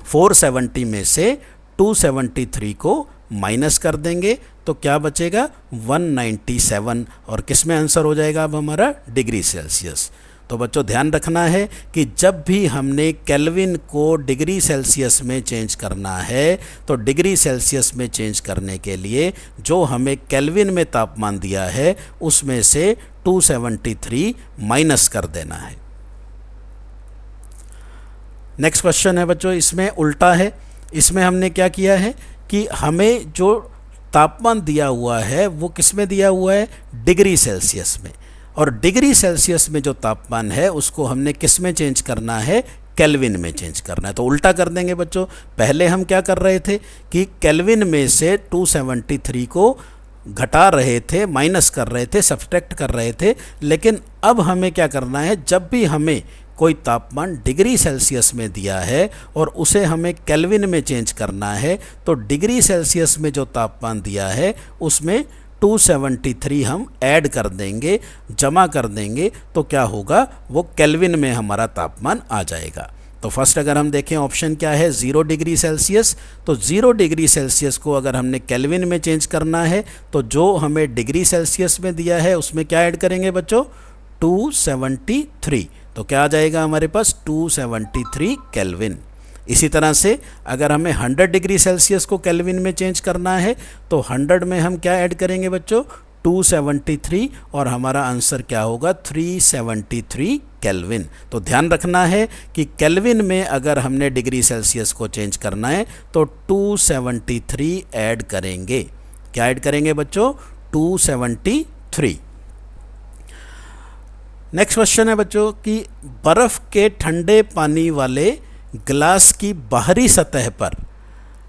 [SPEAKER 1] 470 में से 273 को माइनस कर देंगे। तो क्या बचेगा? 197, और किस में आंसर हो जाएगा अब हमारा? Degree Celsius. तो बच्चों ध्यान रखना है कि जब भी हमने केल्विन को डिग्री सेल्सियस में चेंज करना है तो डिग्री सेल्सियस में चेंज करने के लिए जो हमें केल्विन में तापमान दिया है उसमें से 273 माइनस कर देना है। नेक्स्ट क्वेश्चन है बच्चों, इसमें उल्टा है। इसमें हमने क्या किया है कि हमें जो तापमान दिया हुआ है वो किस में दिया हुआ है? डिग्री सेल्सियस में। और डिग्री सेल्सियस में जो तापमान है उसको हमने किस में चेंज करना है? केल्विन में चेंज करना है। तो उल्टा कर देंगे बच्चों, पहले हम क्या कर रहे थे कि केल्विन में से 273 को घटा रहे थे, माइनस कर रहे थे, सब्ट्रैक्ट कर रहे थे। लेकिन अब हमें क्या करना है, जब भी हमें कोई तापमान डिग्री सेल्सियस में दिया है और उसे हमें केल्विन में चेंज करना है, तो डिग्री सेल्सियस में जो तापमान दिया है उसमें 273 हम ऐड कर देंगे, जमा कर देंगे, तो क्या होगा, वो केल्विन में हमारा तापमान आ जाएगा। तो फर्स्ट अगर हम देखें ऑप्शन क्या है, 0 डिग्री सेल्सियस। तो 0 डिग्री सेल्सियस को अगर हमने केल्विन में चेंज करना है तो जो हमें डिग्री सेल्सियस में दिया है उसमें क्या ऐड करेंगे बच्चों, 273। तो क्या आ जाएगा हमारे पास, 273 केल्विन। इसी तरह से अगर हमें 100 डिग्री सेल्सियस को केल्विन में चेंज करना है तो 100 में हम क्या ऐड करेंगे बच्चों, 273, और हमारा आंसर क्या होगा, 373 केल्विन। तो ध्यान रखना है कि केल्विन में अगर हमने डिग्री सेल्सियस को चेंज करना है तो 273 ऐड करेंगे। क्या ऐड करेंगे बच्चों, 273। नेक्स्ट क्वेश्चन है बच्चों कि बर्फ़ के ठंडे पानी वाले गिलास की बाहरी सतह पर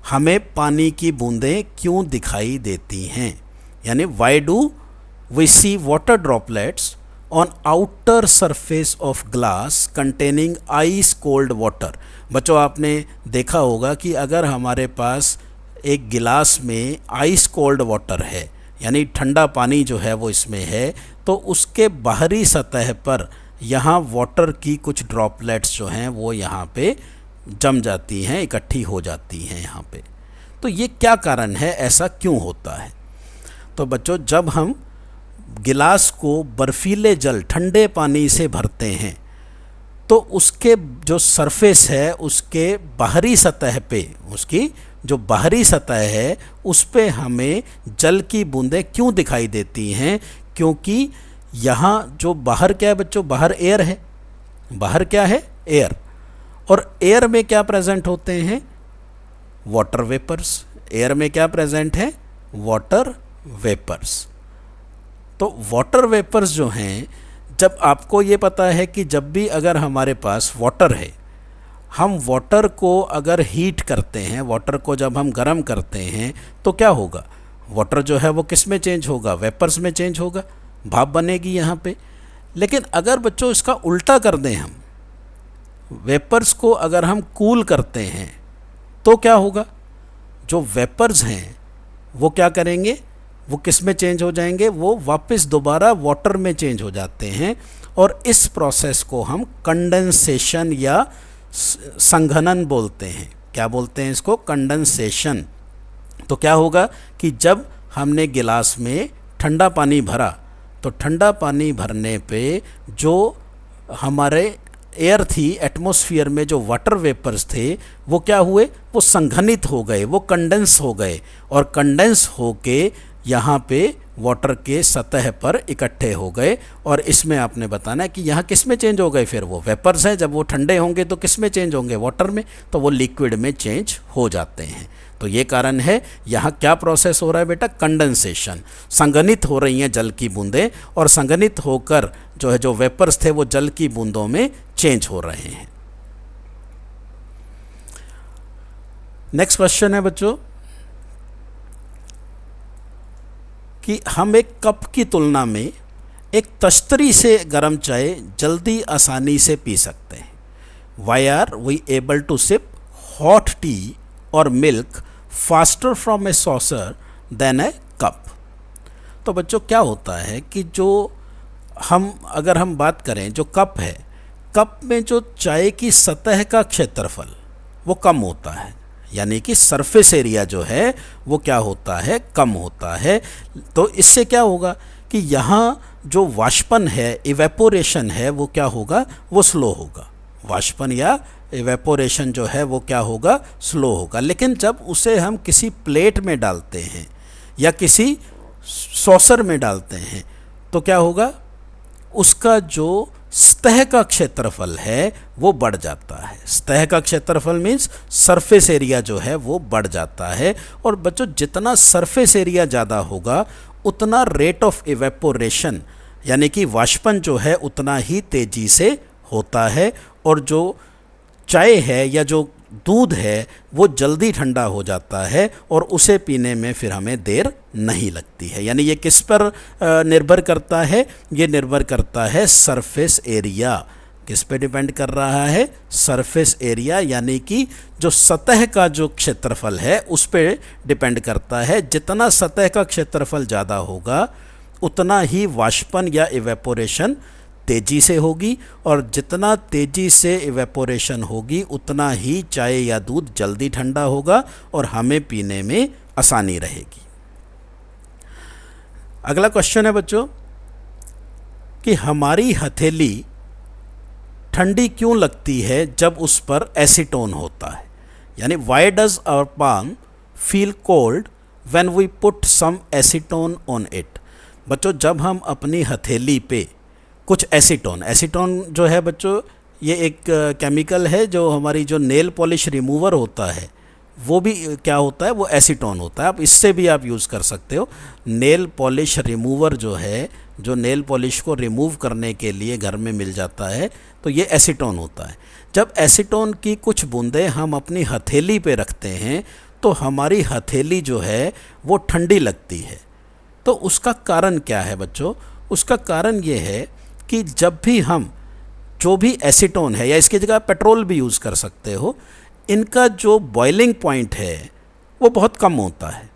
[SPEAKER 1] हमें पानी की बूंदें क्यों दिखाई देती हैं, यानी why do we see water droplets on outer surface of glass containing ice cold water. बच्चों आपने देखा होगा कि अगर हमारे पास एक गिलास में आइस कोल्ड वाटर है, यानी ठंडा पानी जो है वो इसमें है, तो उसके बाहरी सतह पर यहाँ वाटर की कुछ ड्रॉपलेट्स जो हैं वो यहाँ पे जम जाती हैं, इकट्ठी हो जाती हैं यहाँ पे। तो ये क्या कारण है, ऐसा क्यों होता है? तो बच्चों जब हम गिलास को बर्फीले जल ठंडे पानी से भरते हैं तो उसके जो सरफेस है उसके बाहरी सतह पे, उसकी जो बाहरी सतह है उस पे हमें जल की बूंदें क्यों दिखाई देती हैं, क्योंकि यहाँ जो बाहर क्या है बच्चों, बाहर एयर है, बाहर क्या है, एयर, और एयर में क्या प्रेजेंट होते हैं, वाटर वेपर्स। एयर में क्या प्रेजेंट है, वाटर वेपर्स। तो वाटर वेपर्स जो हैं, जब आपको ये पता है कि जब भी अगर हमारे पास वाटर है, हम वाटर को अगर हीट करते हैं, वाटर को जब हम गर्म करते हैं तो क्या होगा, वाटर जो है वो किस में चेंज होगा, वेपर्स में चेंज होगा, भाप बनेगी यहाँ पे। लेकिन अगर बच्चों इसका उल्टा कर दें, हम वेपर्स को अगर हम कूल करते हैं तो क्या होगा, जो वेपर्स हैं वो क्या करेंगे, वो किस में चेंज हो जाएंगे, वो वापस दोबारा वाटर में चेंज हो जाते हैं। और इस प्रोसेस को हम कंडेंसेशन या संघनन बोलते हैं। क्या बोलते हैं इसको, कंडेंसेशन। तो क्या होगा कि जब हमने गिलास में ठंडा पानी भरा तो ठंडा पानी भरने पे जो हमारे एयर थी, एटमॉस्फेयर में जो वाटर वेपर्स थे वो क्या हुए, वो संघनित हो गए, वो कंडेंस हो गए, और कंडेंस होके यहाँ पे वाटर के सतह पर इकट्ठे हो गए। और इसमें आपने बताना है कि यहाँ किस में चेंज हो गए, फिर वो वेपर्स हैं, जब वो ठंडे होंगे तो किस में चेंज होंगे, वाटर में, तो वो लिक्विड में चेंज हो जाते हैं। तो ये कारण है, यहाँ क्या प्रोसेस हो रहा है बेटा, कंडेंसेशन, संघनित हो रही हैं जल की बूंदें, और संघनित होकर जो है जो वेपर्स थे वो जल की बूंदों में चेंज हो रहे हैं। नेक्स्ट क्वेश्चन है बच्चों कि हम एक कप की तुलना में एक तश्तरी से गर्म चाय जल्दी आसानी से पी सकते हैं। Why are we able to sip hot tea और milk faster from a saucer than a cup. तो बच्चों क्या होता है कि जो अगर हम बात करें, जो कप है, कप में जो चाय की सतह का क्षेत्रफल वो कम होता है, यानी कि सरफेस एरिया जो है वो क्या होता है, कम होता है। तो इससे क्या होगा कि यहाँ जो वाष्पन है, इवेपोरेशन है, वो क्या होगा, वो स्लो होगा। वाष्पन या इवेपोरेशन जो है वो क्या होगा, स्लो होगा। लेकिन जब उसे हम किसी प्लेट में डालते हैं या किसी सॉसर में डालते हैं तो क्या होगा, उसका जो सतह का क्षेत्रफल है वो बढ़ जाता है। सतह का क्षेत्रफल मीन्स सरफेस एरिया जो है वो बढ़ जाता है। और बच्चों जितना सरफेस एरिया ज़्यादा होगा उतना रेट ऑफ इवेपोरेशन यानी कि वाष्पन जो है उतना ही तेज़ी से होता है। और जो चाय है या जो दूध है वो जल्दी ठंडा हो जाता है और उसे पीने में फिर हमें देर नहीं लगती है। यानी ये किस पर निर्भर करता है? ये निर्भर करता है सरफेस एरिया। किस पे डिपेंड कर रहा है? सरफेस एरिया, यानी कि जो सतह का जो क्षेत्रफल है उस पे डिपेंड करता है। जितना सतह का क्षेत्रफल ज़्यादा होगा उतना ही वाष्पन या इवेपोरेशन तेज़ी से होगी, और जितना तेज़ी से इवेपोरेशन होगी उतना ही चाय या दूध जल्दी ठंडा होगा और हमें पीने में आसानी रहेगी। अगला क्वेश्चन है बच्चों कि हमारी हथेली ठंडी क्यों लगती है जब उस पर एसीटोन होता है? यानी why does our palm feel cold when we put some acetone on it? बच्चों, जब हम अपनी हथेली पे कुछ एसीटोन जो है बच्चों, ये एक केमिकल है जो हमारी जो नेल पॉलिश रिमूवर होता है वो भी क्या होता है? वो एसीटोन होता है। आप इससे भी आप यूज़ कर सकते हो। नेल पॉलिश रिमूवर जो है, जो नेल पॉलिश को रिमूव करने के लिए घर में मिल जाता है, तो ये एसीटोन होता है। जब एसीटोन की कुछ बूंदें हम अपनी हथेली पे रखते हैं तो हमारी हथेली जो है वो ठंडी लगती है। तो उसका कारण क्या है बच्चों? उसका कारण ये है कि जब भी हम जो भी एसीटोन है, या इसकी जगह पेट्रोल भी यूज़ कर सकते हो, इनका जो बॉइलिंग पॉइंट है वो बहुत कम होता है,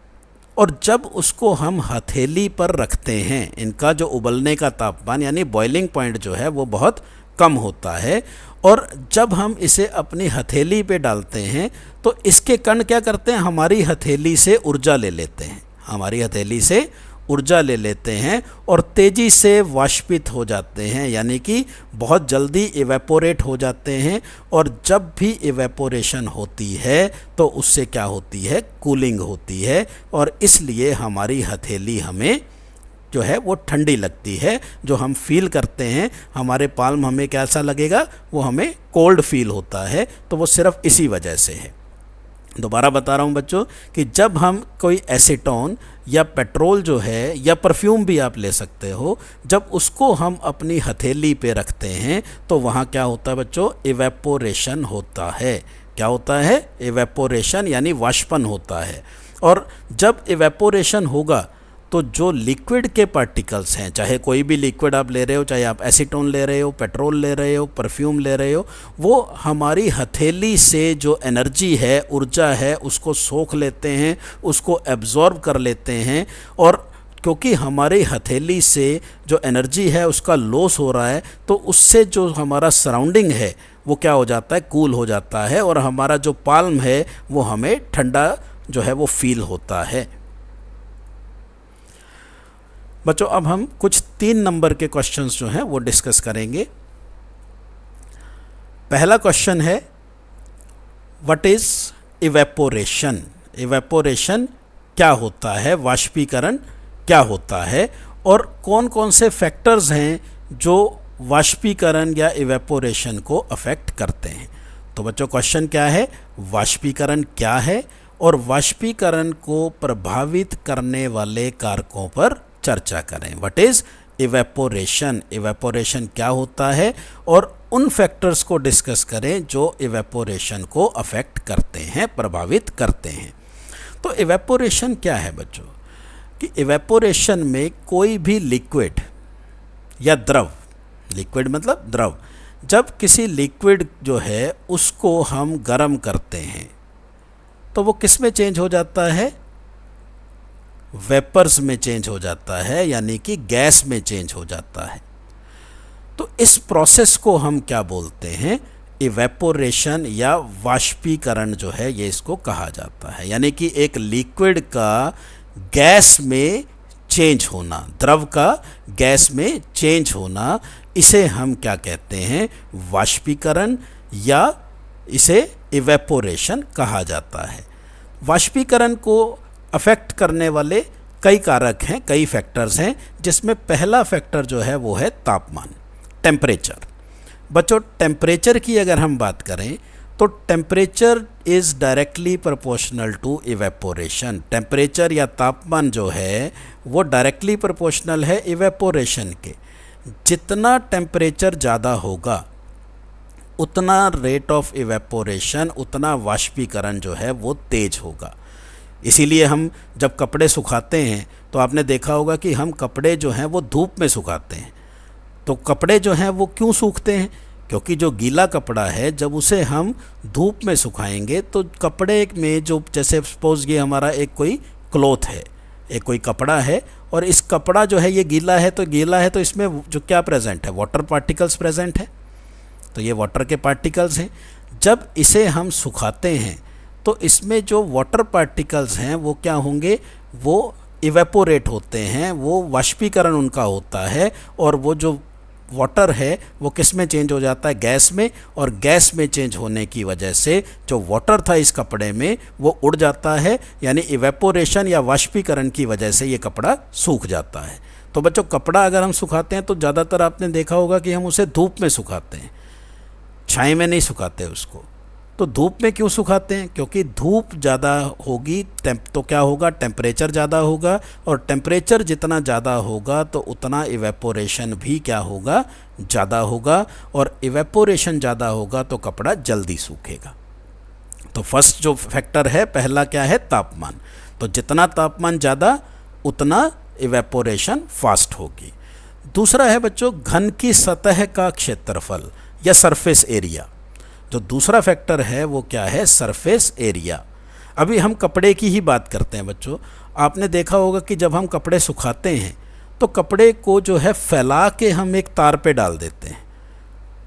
[SPEAKER 1] और जब उसको हम हथेली पर रखते हैं इनका जो उबलने का तापमान यानी बॉइलिंग पॉइंट जो है वो बहुत कम होता है, और जब हम इसे अपनी हथेली पे डालते हैं तो इसके कण क्या करते हैं? हमारी हथेली से ऊर्जा ले लेते हैं, हमारी हथेली से ऊर्जा ले लेते हैं और तेज़ी से वाष्पित हो जाते हैं, यानी कि बहुत जल्दी इवेपोरेट हो जाते हैं। और जब भी इवेपोरेशन होती है तो उससे क्या होती है? कूलिंग होती है, और इसलिए हमारी हथेली हमें जो है वो ठंडी लगती है। जो हम फील करते हैं, हमारे पाल्म हमें कैसा लगेगा? वो हमें कोल्ड फील होता है। तो वो सिर्फ इसी वजह से है। दोबारा बता रहा हूँ बच्चों कि जब हम कोई एसीटोन या पेट्रोल जो है, या परफ्यूम भी आप ले सकते हो, जब उसको हम अपनी हथेली पे रखते हैं तो वहाँ क्या होता है बच्चों? इवेपोरेशन होता है। क्या होता है? इवेपोरेशन यानी वाष्पन होता है। और जब इवेपोरेशन होगा तो जो लिक्विड के पार्टिकल्स हैं, चाहे कोई भी लिक्विड आप ले रहे हो, चाहे आप एसीटोन ले रहे हो, पेट्रोल ले रहे हो, परफ्यूम ले रहे हो, वो हमारी हथेली से जो एनर्जी है, ऊर्जा है, उसको सोख लेते हैं, उसको एब्जॉर्ब कर लेते हैं। और क्योंकि हमारी हथेली से जो एनर्जी है उसका लॉस हो रहा है, तो उससे जो हमारा सराउंडिंग है वो क्या हो जाता है? कूल हो जाता है, और हमारा जो पाल्म है वो हमें ठंडा जो है वो फील होता है। बच्चों, अब हम कुछ 3 नंबर के क्वेश्चंस जो हैं वो डिस्कस करेंगे। पहला क्वेश्चन है, व्हाट इज इवेपोरेशन? इवेपोरेशन क्या होता है? वाष्पीकरण क्या होता है? और कौन कौन से फैक्टर्स हैं जो वाष्पीकरण या इवेपोरेशन को अफेक्ट करते हैं? तो बच्चों, क्वेश्चन क्या है? वाष्पीकरण क्या है, और वाष्पीकरण को प्रभावित करने वाले कारकों पर चर्चा करें। What is evaporation? इवेपोरेशन क्या होता है, और उन फैक्टर्स को डिस्कस करें जो इवेपोरेशन को अफेक्ट करते हैं, प्रभावित करते हैं। तो इवेपोरेशन क्या है बच्चों? कि इवेपोरेशन में कोई भी लिक्विड या द्रव, लिक्विड मतलब द्रव, जब किसी लिक्विड जो है उसको हम गर्म करते हैं तो वो किस में चेंज हो जाता है? वेपर्स में चेंज हो जाता है, यानी कि गैस में चेंज हो जाता है। तो इस प्रोसेस को हम क्या बोलते हैं? इवेपोरेशन या वाष्पीकरण जो है ये इसको कहा जाता है। यानी कि एक लिक्विड का गैस में चेंज होना, द्रव का गैस में चेंज होना, इसे हम क्या कहते हैं? वाष्पीकरण, या इसे इवेपोरेशन कहा जाता है। वाष्पीकरण को अफेक्ट करने वाले कई कारक हैं, कई फैक्टर्स हैं, जिसमें पहला फैक्टर जो है वो है तापमान, टेम्परेचर। बच्चों, टेम्परेचर की अगर हम बात करें तो temperature is directly proportional to evaporation. Temperature या तापमान जो है वो डायरेक्टली प्रोपोर्शनल है इवेपोरेशन के। जितना टेम्परेचर ज़्यादा होगा उतना रेट ऑफ इवेपोरेशन, उतना वाष्पीकरण जो है वो तेज होगा। इसीलिए हम जब कपड़े सुखाते हैं तो आपने देखा होगा कि हम कपड़े जो हैं वो धूप में सुखाते हैं। तो कपड़े जो हैं वो क्यों सूखते हैं? क्योंकि जो गीला कपड़ा है जब उसे हम धूप में सुखाएंगे तो कपड़े में जो, जैसे सपोज ये हमारा एक कोई क्लॉथ है, एक कोई कपड़ा है, और इस कपड़ा जो है ये गीला है, तो गीला है तो इसमें जो क्या प्रेजेंट है, वाटर पार्टिकल्स प्रेजेंट है। तो ये वाटर के पार्टिकल्स हैं। जब इसे हम सुखाते हैं तो इसमें जो वाटर पार्टिकल्स हैं वो क्या होंगे, वो इवेपोरेट होते हैं, वो वाष्पीकरण उनका होता है, और वो जो वाटर है वो किस में चेंज हो जाता है, गैस में, और गैस में चेंज होने की वजह से जो वाटर था इस कपड़े में वो उड़ जाता है, यानी इवेपोरेशन या वाष्पीकरण की वजह से ये कपड़ा सूख जाता है। तो बच्चों, कपड़ा अगर हम सुखाते हैं तो ज़्यादातर आपने देखा होगा कि हम उसे धूप में सुखाते हैं, छाई में नहीं सुखाते उसको। तो धूप में क्यों सुखाते हैं? क्योंकि धूप ज़्यादा होगी तो क्या होगा, टेम्परेचर ज़्यादा होगा, और टेम्परेचर जितना ज़्यादा होगा तो उतना इवेपोरेशन भी क्या होगा, ज़्यादा होगा, और इवेपोरेशन ज़्यादा होगा तो कपड़ा जल्दी सूखेगा। तो फर्स्ट जो फैक्टर है, पहला क्या है, तापमान। तो जितना तापमान ज़्यादा उतना इवेपोरेशन फास्ट होगी। दूसरा है बच्चों, घन की सतह का क्षेत्रफल या सरफेस एरिया। जो दूसरा फैक्टर है वो क्या है, सरफेस एरिया। अभी हम कपड़े की ही बात करते हैं बच्चों। आपने देखा होगा कि जब हम कपड़े सुखाते हैं तो कपड़े को जो है फैला के हम एक तार पे डाल देते हैं।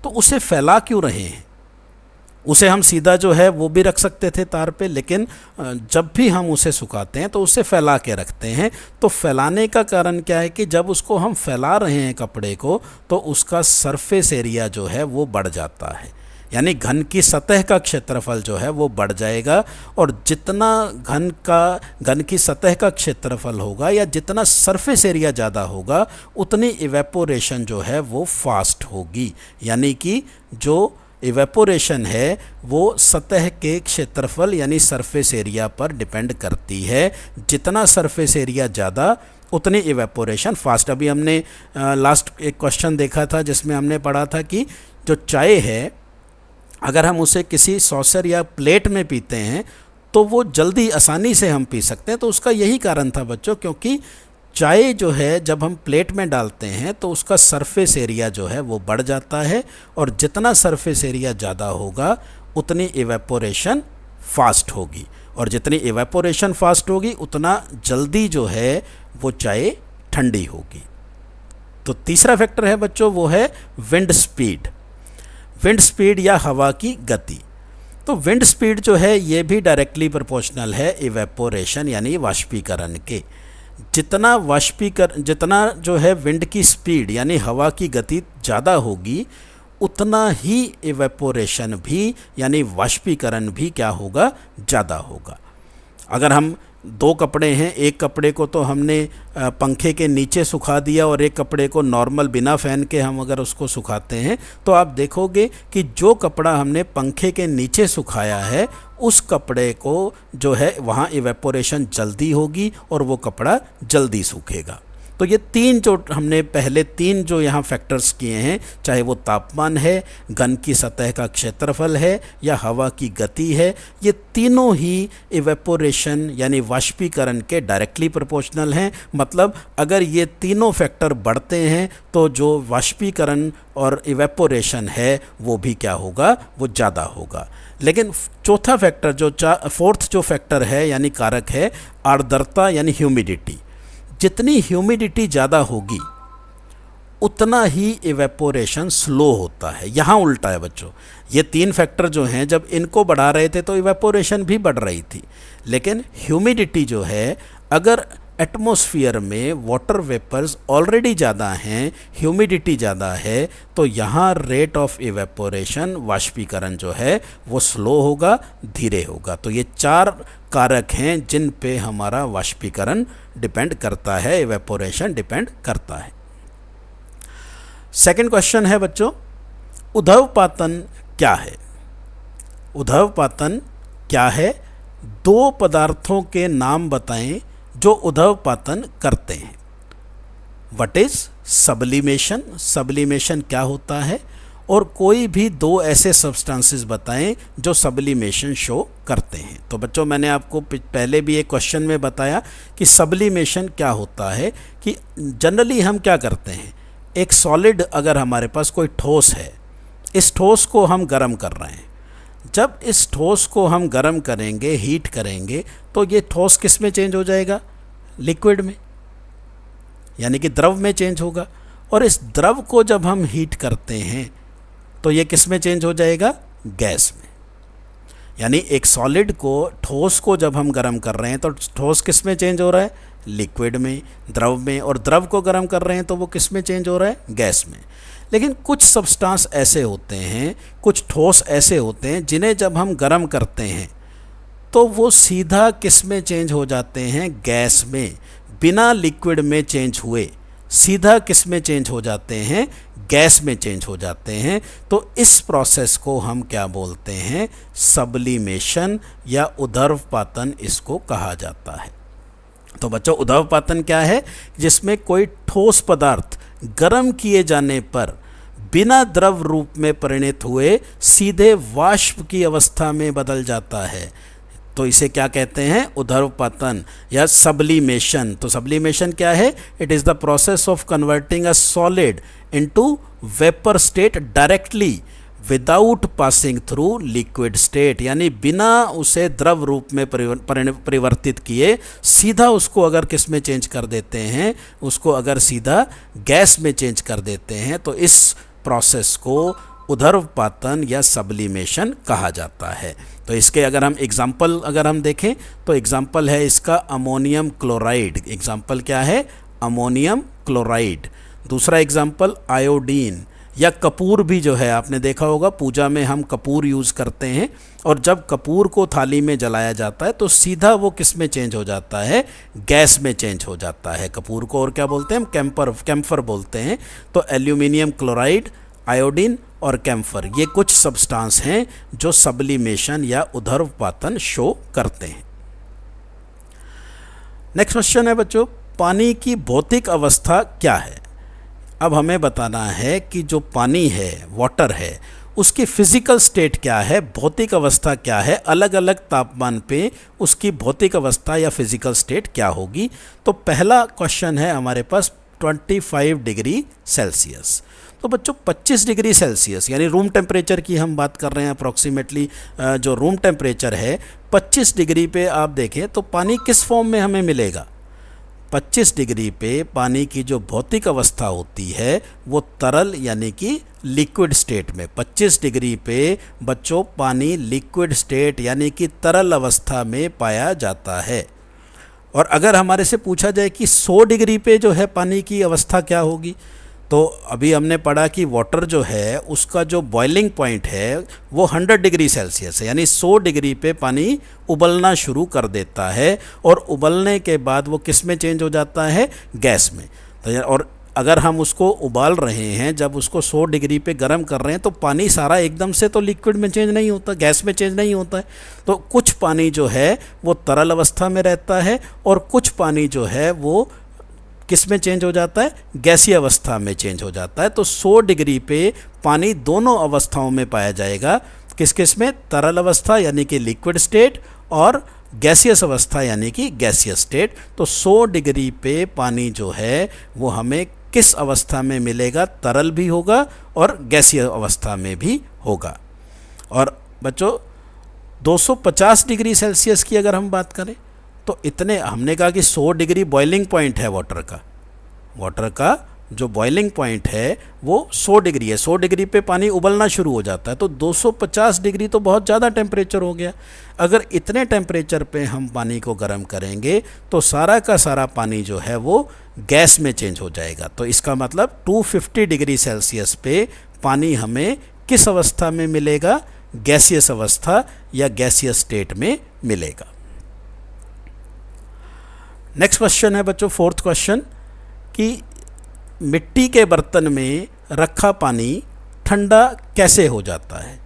[SPEAKER 1] तो उसे फैला क्यों रहे हैं? उसे हम सीधा जो है वो भी रख सकते थे तार पे, लेकिन जब भी हम उसे सुखाते हैं तो उसे फैला के रखते हैं। तो फैलाने का कारण क्या है कि जब उसको हम फैला रहे हैं कपड़े को, तो उसका सरफेस एरिया जो है वो बढ़ जाता है, यानी घन की सतह का क्षेत्रफल जो है वो बढ़ जाएगा। और जितना घन की सतह का क्षेत्रफल होगा या जितना सरफेस एरिया ज़्यादा होगा उतनी इवेपोरेशन जो है वो फास्ट होगी। यानी कि जो इवेपोरेशन है वो सतह के क्षेत्रफल यानी सरफेस एरिया पर डिपेंड करती है। जितना सरफेस एरिया ज़्यादा उतनी इवेपोरेशन फास्ट। अभी हमने लास्ट एक क्वेश्चन देखा था जिसमें हमने पढ़ा था कि जो चाय है अगर हम उसे किसी सॉसर या प्लेट में पीते हैं तो वो जल्दी आसानी से हम पी सकते हैं। तो उसका यही कारण था बच्चों, क्योंकि चाय जो है जब हम प्लेट में डालते हैं तो उसका सरफेस एरिया जो है वो बढ़ जाता है, और जितना सरफेस एरिया ज़्यादा होगा उतनी इवेपोरेशन फास्ट होगी, और जितनी इवेपोरेशन फास्ट होगी उतना जल्दी जो है वो चाय ठंडी होगी। तो तीसरा फैक्टर है बच्चों वो है विंड स्पीड। विंड स्पीड या हवा की गति। तो विंड स्पीड जो है ये भी डायरेक्टली प्रोपोर्शनल है इवेपोरेशन यानी वाष्पीकरण के। जितना जो है विंड की स्पीड यानी हवा की गति ज़्यादा होगी उतना ही इवेपोरेशन भी यानी वाष्पीकरण भी क्या होगा, ज़्यादा होगा। अगर हम दो कपड़े हैं, एक कपड़े को तो हमने पंखे के नीचे सुखा दिया और एक कपड़े को नॉर्मल बिना फ़ैन के हम अगर उसको सुखाते हैं तो आप देखोगे कि जो कपड़ा हमने पंखे के नीचे सुखाया है उस कपड़े को जो है वहाँ इवेपोरेशन जल्दी होगी और वो कपड़ा जल्दी सूखेगा। तो ये तीन जो हमने पहले तीन जो यहाँ फैक्टर्स किए हैं, चाहे वो तापमान है, घन की सतह का क्षेत्रफल है या हवा की गति है, ये तीनों ही इवेपोरेशन यानी वाष्पीकरण के डायरेक्टली प्रोपोर्शनल हैं। मतलब अगर ये तीनों फैक्टर बढ़ते हैं तो जो वाष्पीकरण और इवेपोरेशन है वो भी क्या होगा, वो ज़्यादा होगा। लेकिन चौथा फैक्टर फोर्थ जो फैक्टर है यानी कारक है आर्द्रता यानी ह्यूमिडिटी। जितनी ह्यूमिडिटी ज़्यादा होगी उतना ही इवेपोरेशन स्लो होता है। यहाँ उल्टा है बच्चों, ये तीन फैक्टर जो हैं जब इनको बढ़ा रहे थे तो इवेपोरेशन भी बढ़ रही थी, लेकिन ह्यूमिडिटी जो है अगर एटमॉस्फेयर में वाटर वेपर्स ऑलरेडी ज़्यादा हैं, ह्यूमिडिटी ज़्यादा है, तो यहाँ रेट ऑफ इवेपोरेशन वाष्पीकरण जो है वो स्लो होगा, धीरे होगा। तो ये चार कारक हैं जिन पे हमारा वाष्पीकरण डिपेंड करता है, इवेपोरेशन डिपेंड करता है। सेकंड क्वेश्चन है बच्चों, उद्भवपातन क्या है? उद्भवपातन क्या है? दो पदार्थों के नाम बताएं जो उद्भवपातन करते हैं। What is sublimation? सब्लिमेशन क्या होता है? और कोई भी दो ऐसे सब्सटेंसेस बताएं जो सब्लिमेशन शो करते हैं। तो बच्चों मैंने आपको पहले भी एक क्वेश्चन में बताया कि सब्लिमेशन क्या होता है, कि जनरली हम क्या करते हैं, एक सॉलिड अगर हमारे पास कोई ठोस है, इस ठोस को हम गर्म कर रहे हैं। जब इस ठोस को हम गर्म करेंगे, हीट करेंगे, तो ये ठोस किस में चेंज हो जाएगा, लिक्विड में, यानी कि द्रव में चेंज होगा। और इस द्रव को जब हम हीट करते हैं तो ये किस में चेंज हो जाएगा, गैस में। यानी एक सॉलिड को, ठोस को जब हम गर्म कर रहे हैं तो ठोस किस में चेंज हो रहा है, लिक्विड में, द्रव में, और द्रव को गर्म कर रहे हैं तो वो किस में चेंज हो रहा है, गैस में। लेकिन कुछ सब्सटेंस ऐसे होते हैं, कुछ ठोस ऐसे होते हैं जिन्हें जब हम गर्म करते हैं तो वो सीधा किस में चेंज हो जाते हैं, गैस में, बिना लिक्विड में चेंज हुए सीधा किस में चेंज हो जाते हैं, गैस में चेंज हो जाते हैं। तो इस प्रोसेस को हम क्या बोलते हैं, सब्लिमेशन या उदर्वपातन इसको कहा जाता है। तो बच्चों उदर्वपातन क्या है, जिसमें कोई ठोस पदार्थ गर्म किए जाने पर बिना द्रव रूप में परिणत हुए सीधे वाष्प की अवस्था में बदल जाता है। तो इसे क्या कहते हैं, उदर्वपातन या सब्लिमेशन। तो सब्लिमेशन क्या है, it is the process of converting a solid into vapour state directly without passing through liquid state, यानी बिना उसे द्रव रूप में परिवर्तित किए सीधा उसको अगर किस में चेंज कर देते हैं, उसको अगर सीधा गैस में चेंज कर देते हैं, तो इस प्रोसेस को उदर्वपातन या सब्लिमेशन कहा जाता है। तो इसके अगर हम एग्जाम्पल अगर हम देखें तो एग्जाम्पल है इसका अमोनियम क्लोराइड। एग्जाम्पल क्या है, अमोनियम क्लोराइड। दूसरा एग्जाम्पल आयोडीन या कपूर भी जो है, आपने देखा होगा पूजा में हम कपूर यूज़ करते हैं, और जब कपूर को थाली में जलाया जाता है तो सीधा वो किस में चेंज हो जाता है, गैस में चेंज हो जाता है कपूर को। और क्या बोलते हैं हम, कैम्फर बोलते हैं। तो एल्यूमिनियम क्लोराइड, आयोडीन और कैम्फर, ये कुछ सब्सटेंस हैं जो सब्लिमेशन या उदर्वपातन शो करते हैं। नेक्स्ट क्वेश्चन है बच्चों, पानी की भौतिक अवस्था क्या है। अब हमें बताना है कि जो पानी है, वाटर है, उसकी फिजिकल स्टेट क्या है, भौतिक अवस्था क्या है, अलग अलग तापमान पे उसकी भौतिक अवस्था या फिजिकल स्टेट क्या होगी। तो पहला क्वेश्चन है हमारे पास 25 डिग्री सेल्सियस। तो बच्चों 25 डिग्री सेल्सियस यानी रूम टेम्परेचर की हम बात कर रहे हैं, अप्रॉक्सीमेटली जो रूम टेम्परेचर है 25 डिग्री पे आप देखें तो पानी किस फॉर्म में हमें मिलेगा। 25 डिग्री पे पानी की जो भौतिक अवस्था होती है वो तरल यानी कि लिक्विड स्टेट में, 25 डिग्री पे बच्चों पानी लिक्विड स्टेट यानी कि तरल अवस्था में पाया जाता है। और अगर हमारे से पूछा जाए कि 100 डिग्री पे जो है पानी की अवस्था क्या होगी, तो अभी हमने पढ़ा कि वाटर जो है उसका जो बॉइलिंग पॉइंट है वो 100 डिग्री सेल्सियस है, यानी 100 डिग्री पे पानी उबलना शुरू कर देता है और उबलने के बाद वो किस में चेंज हो जाता है, गैस में। तो और अगर हम उसको उबाल रहे हैं, जब उसको 100 डिग्री पे गर्म कर रहे हैं तो पानी सारा एकदम से तो लिक्विड में चेंज नहीं होता, गैस में चेंज नहीं होता है। तो कुछ पानी जो है वो तरल अवस्था में रहता है और कुछ पानी जो है वो किस में चेंज हो जाता है, गैसीय अवस्था में चेंज हो जाता है। तो 100 डिग्री पे पानी दोनों अवस्थाओं में पाया जाएगा, किस किस में, तरल अवस्था यानी कि लिक्विड स्टेट और गैसियस अवस्था यानी कि गैसियस स्टेट। तो 100 डिग्री पे पानी जो है वो हमें किस अवस्था में मिलेगा, तरल भी होगा और गैसीय अवस्था में भी होगा। और बच्चों 250 डिग्री सेल्सियस की अगर हम बात करें तो इतने, हमने कहा कि 100 डिग्री बॉइलिंग पॉइंट है वाटर का जो बॉइलिंग पॉइंट है वो 100 डिग्री है। 100 डिग्री पे पानी उबलना शुरू हो जाता है, तो 250 डिग्री तो बहुत ज़्यादा टेम्परेचर हो गया। अगर इतने टेम्परेचर पे हम पानी को गर्म करेंगे तो सारा का सारा पानी जो है वो गैस में चेंज हो जाएगा। तो इसका मतलब 250 डिग्री सेल्सियस पे पानी हमें किस अवस्था में मिलेगा, गैसियस अवस्था या गैसियस स्टेट में मिलेगा। नेक्स्ट क्वेश्चन है बच्चों, फोर्थ क्वेश्चन, कि मिट्टी के बर्तन में रखा पानी ठंडा कैसे हो जाता है।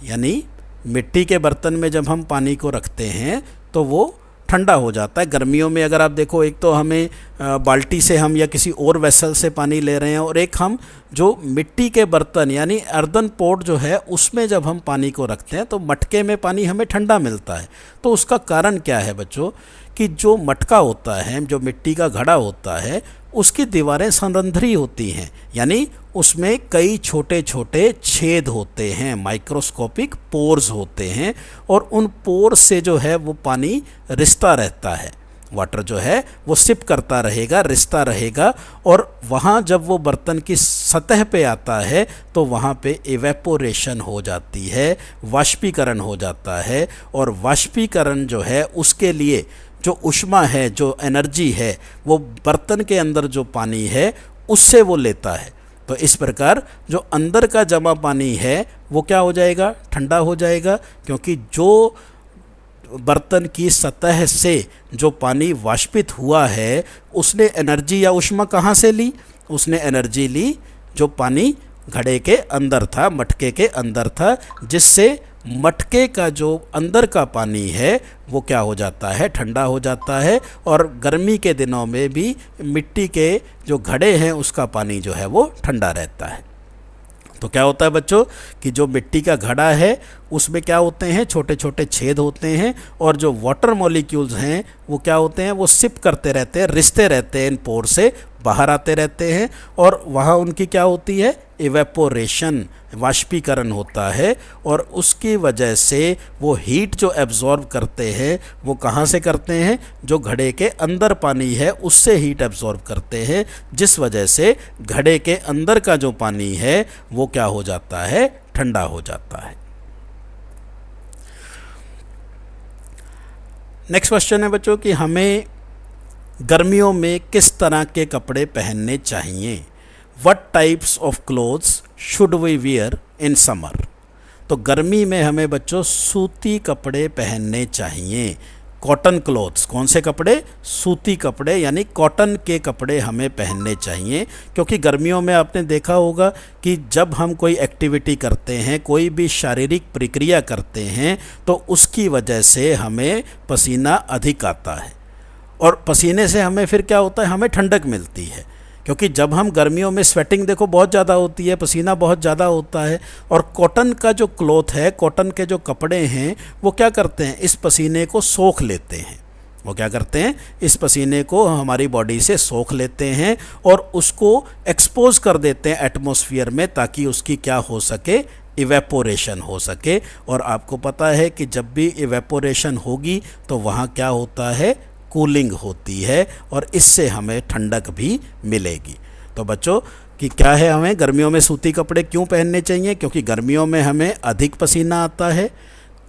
[SPEAKER 1] यानी मिट्टी के बर्तन में जब हम पानी को रखते हैं तो वो ठंडा हो जाता है। गर्मियों में अगर आप देखो, एक तो हमें बाल्टी से हम या किसी और वेसल से पानी ले रहे हैं, और एक हम जो मिट्टी के बर्तन यानी अर्दन पोट जो है उसमें जब हम पानी को रखते हैं तो मटके में पानी हमें ठंडा मिलता है। तो उसका कारण क्या है बच्चों, कि जो मटका होता है, जो मिट्टी का घड़ा होता है, उसकी दीवारें संरंध्री होती हैं, यानी उसमें कई छोटे छोटे छेद होते हैं, माइक्रोस्कोपिक पोर्स होते हैं, और उन पोर्स से जो है वो पानी रिसता रहता है। वाटर जो है वो सिप करता रहेगा, रिसता रहेगा, और वहाँ जब वो बर्तन की सतह पे आता है तो वहाँ पे इवेपोरेशन हो जाती है, वाष्पीकरण हो जाता है। और वाष्पीकरण जो है उसके लिए जो ऊष्मा है, जो एनर्जी है, वो बर्तन के अंदर जो पानी है उससे वो लेता है। तो इस प्रकार जो अंदर का जमा पानी है वो क्या हो जाएगा, ठंडा हो जाएगा, क्योंकि जो बर्तन की सतह से जो पानी वाष्पित हुआ है उसने एनर्जी या ऊष्मा कहाँ से ली, उसने एनर्जी ली जो पानी घड़े के अंदर था, मटके के अंदर था, जिससे मटके का जो अंदर का पानी है वो क्या हो जाता है, ठंडा हो जाता है। और गर्मी के दिनों में भी मिट्टी के जो घड़े हैं उसका पानी जो है वो ठंडा रहता है। तो क्या होता है बच्चों कि जो मिट्टी का घड़ा है उसमें क्या होते हैं, छोटे छोटे छेद होते हैं, और जो वाटर मॉलिक्यूल्स हैं वो क्या होते हैं, वो सिप करते रहते हैं, रिसते रहते हैं, इन पोर से बाहर आते रहते हैं, और वहाँ उनकी क्या होती है, इवेपोरेशन, वाष्पीकरण होता है। और उसकी वजह से वो हीट जो एब्जॉर्ब करते हैं वो कहाँ से करते हैं, जो घड़े के अंदर पानी है उससे हीट एब्जॉर्ब करते हैं, जिस वजह से घड़े के अंदर का जो पानी है वो क्या हो जाता है, ठंडा हो जाता है। नेक्स्ट क्वेश्चन है बच्चों कि हमें गर्मियों में किस तरह के कपड़े पहनने चाहिए। What types of clothes should we wear in summer? तो गर्मी में हमें बच्चों सूती कपड़े पहनने चाहिए, कॉटन क्लॉथ्स। कौन से कपड़े, सूती कपड़े, यानी कॉटन के कपड़े हमें पहनने चाहिए। क्योंकि गर्मियों में आपने देखा होगा कि जब हम कोई एक्टिविटी करते हैं, कोई भी शारीरिक प्रक्रिया करते हैं, तो उसकी वजह से हमें पसीना अधिक आता है, और पसीने से हमें फिर क्या होता है, हमें ठंडक मिलती है। क्योंकि जब हम गर्मियों में स्वेटिंग देखो बहुत ज़्यादा होती है, पसीना बहुत ज़्यादा होता है, और कॉटन का जो क्लॉथ है, कॉटन के जो कपड़े हैं, वो क्या करते हैं, इस पसीने को सोख लेते हैं। वो क्या करते हैं, इस पसीने को हमारी बॉडी से सोख लेते हैं और उसको एक्सपोज कर देते हैं एटमॉस्फेयर में, ताकि उसकी क्या हो सके, इवेपोरेशन हो सके। और आपको पता है कि जब भी इवेपोरेशन होगी तो वहाँ क्या होता है, कूलिंग होती है, और इससे हमें ठंडक भी मिलेगी। तो बच्चों कि क्या है, हमें गर्मियों में सूती कपड़े क्यों पहनने चाहिए, क्योंकि गर्मियों में हमें अधिक पसीना आता है।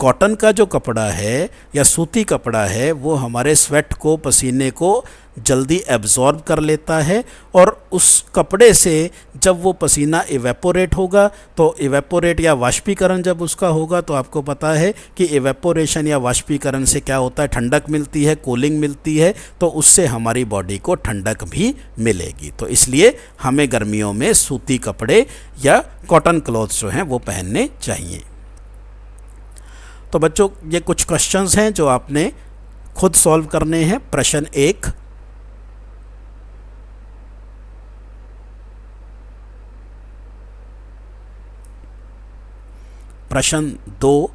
[SPEAKER 1] कॉटन का जो कपड़ा है या सूती कपड़ा है वो हमारे स्वेट को, पसीने को जल्दी एब्जॉर्ब कर लेता है, और उस कपड़े से जब वो पसीना इवेपोरेट होगा, तो इवेपोरेट या वाष्पीकरण जब उसका होगा, तो आपको पता है कि इवेपोरेशन या वाष्पीकरण से क्या होता है, ठंडक मिलती है, कूलिंग मिलती है, तो उससे हमारी बॉडी को ठंडक भी मिलेगी। तो इसलिए हमें गर्मियों में सूती कपड़े या कॉटन क्लॉथ्स जो हैं वो पहनने चाहिए। तो बच्चों ये कुछ क्वेश्चंस हैं जो आपने खुद सॉल्व करने हैं। प्रश्न 1, प्रश्न 2,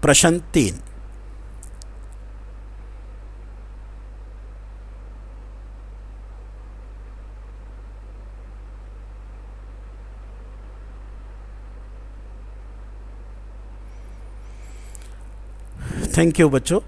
[SPEAKER 1] प्रश्न 3, थैंक यू बच्चों।